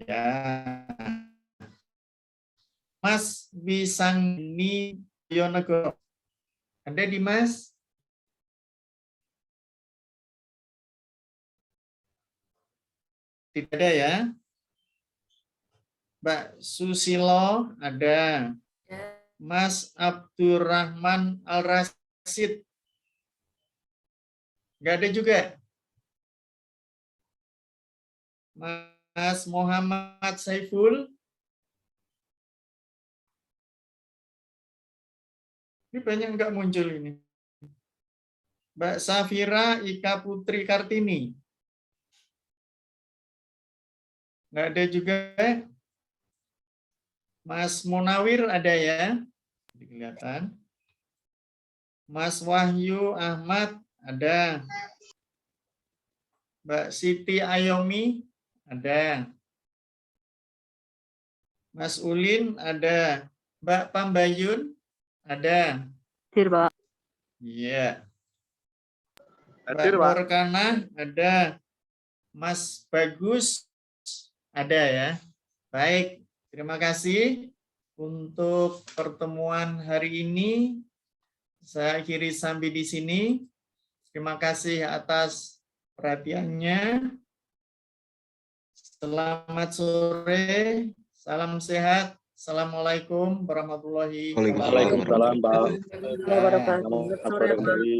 Ya. Mas Wisangni Yonegoro. Ada di Mas? Tidak ada ya? Mbak Susilo ada. Mas Abdurrahman Al-Rasid. Nggak ada juga? Mas Muhammad Saiful. Ini banyak nggak muncul ini. Mbak Safira Ika Putri Kartini. Nggak ada juga. Mas Munawir ada ya? Kelihatan. Mas Wahyu Ahmad ada. Mbak Siti Ayomi ada. Mas Ulin ada. Mbak Pambayun ada. Hadir, Pak. Iya. Hadir, Mbak Pak. Nurkana ada. Mas Bagus ada ya. Baik, terima kasih untuk pertemuan hari ini. Saya akhiri sampai di sini. Terima kasih atas perhatiannya. Selamat sore, salam sehat, Assalamualaikum warahmatullahi Waalaikumsalam. Waalaikumsalam, Pak. Waalaikumsalam warahmatullahi Selamat sore kembali.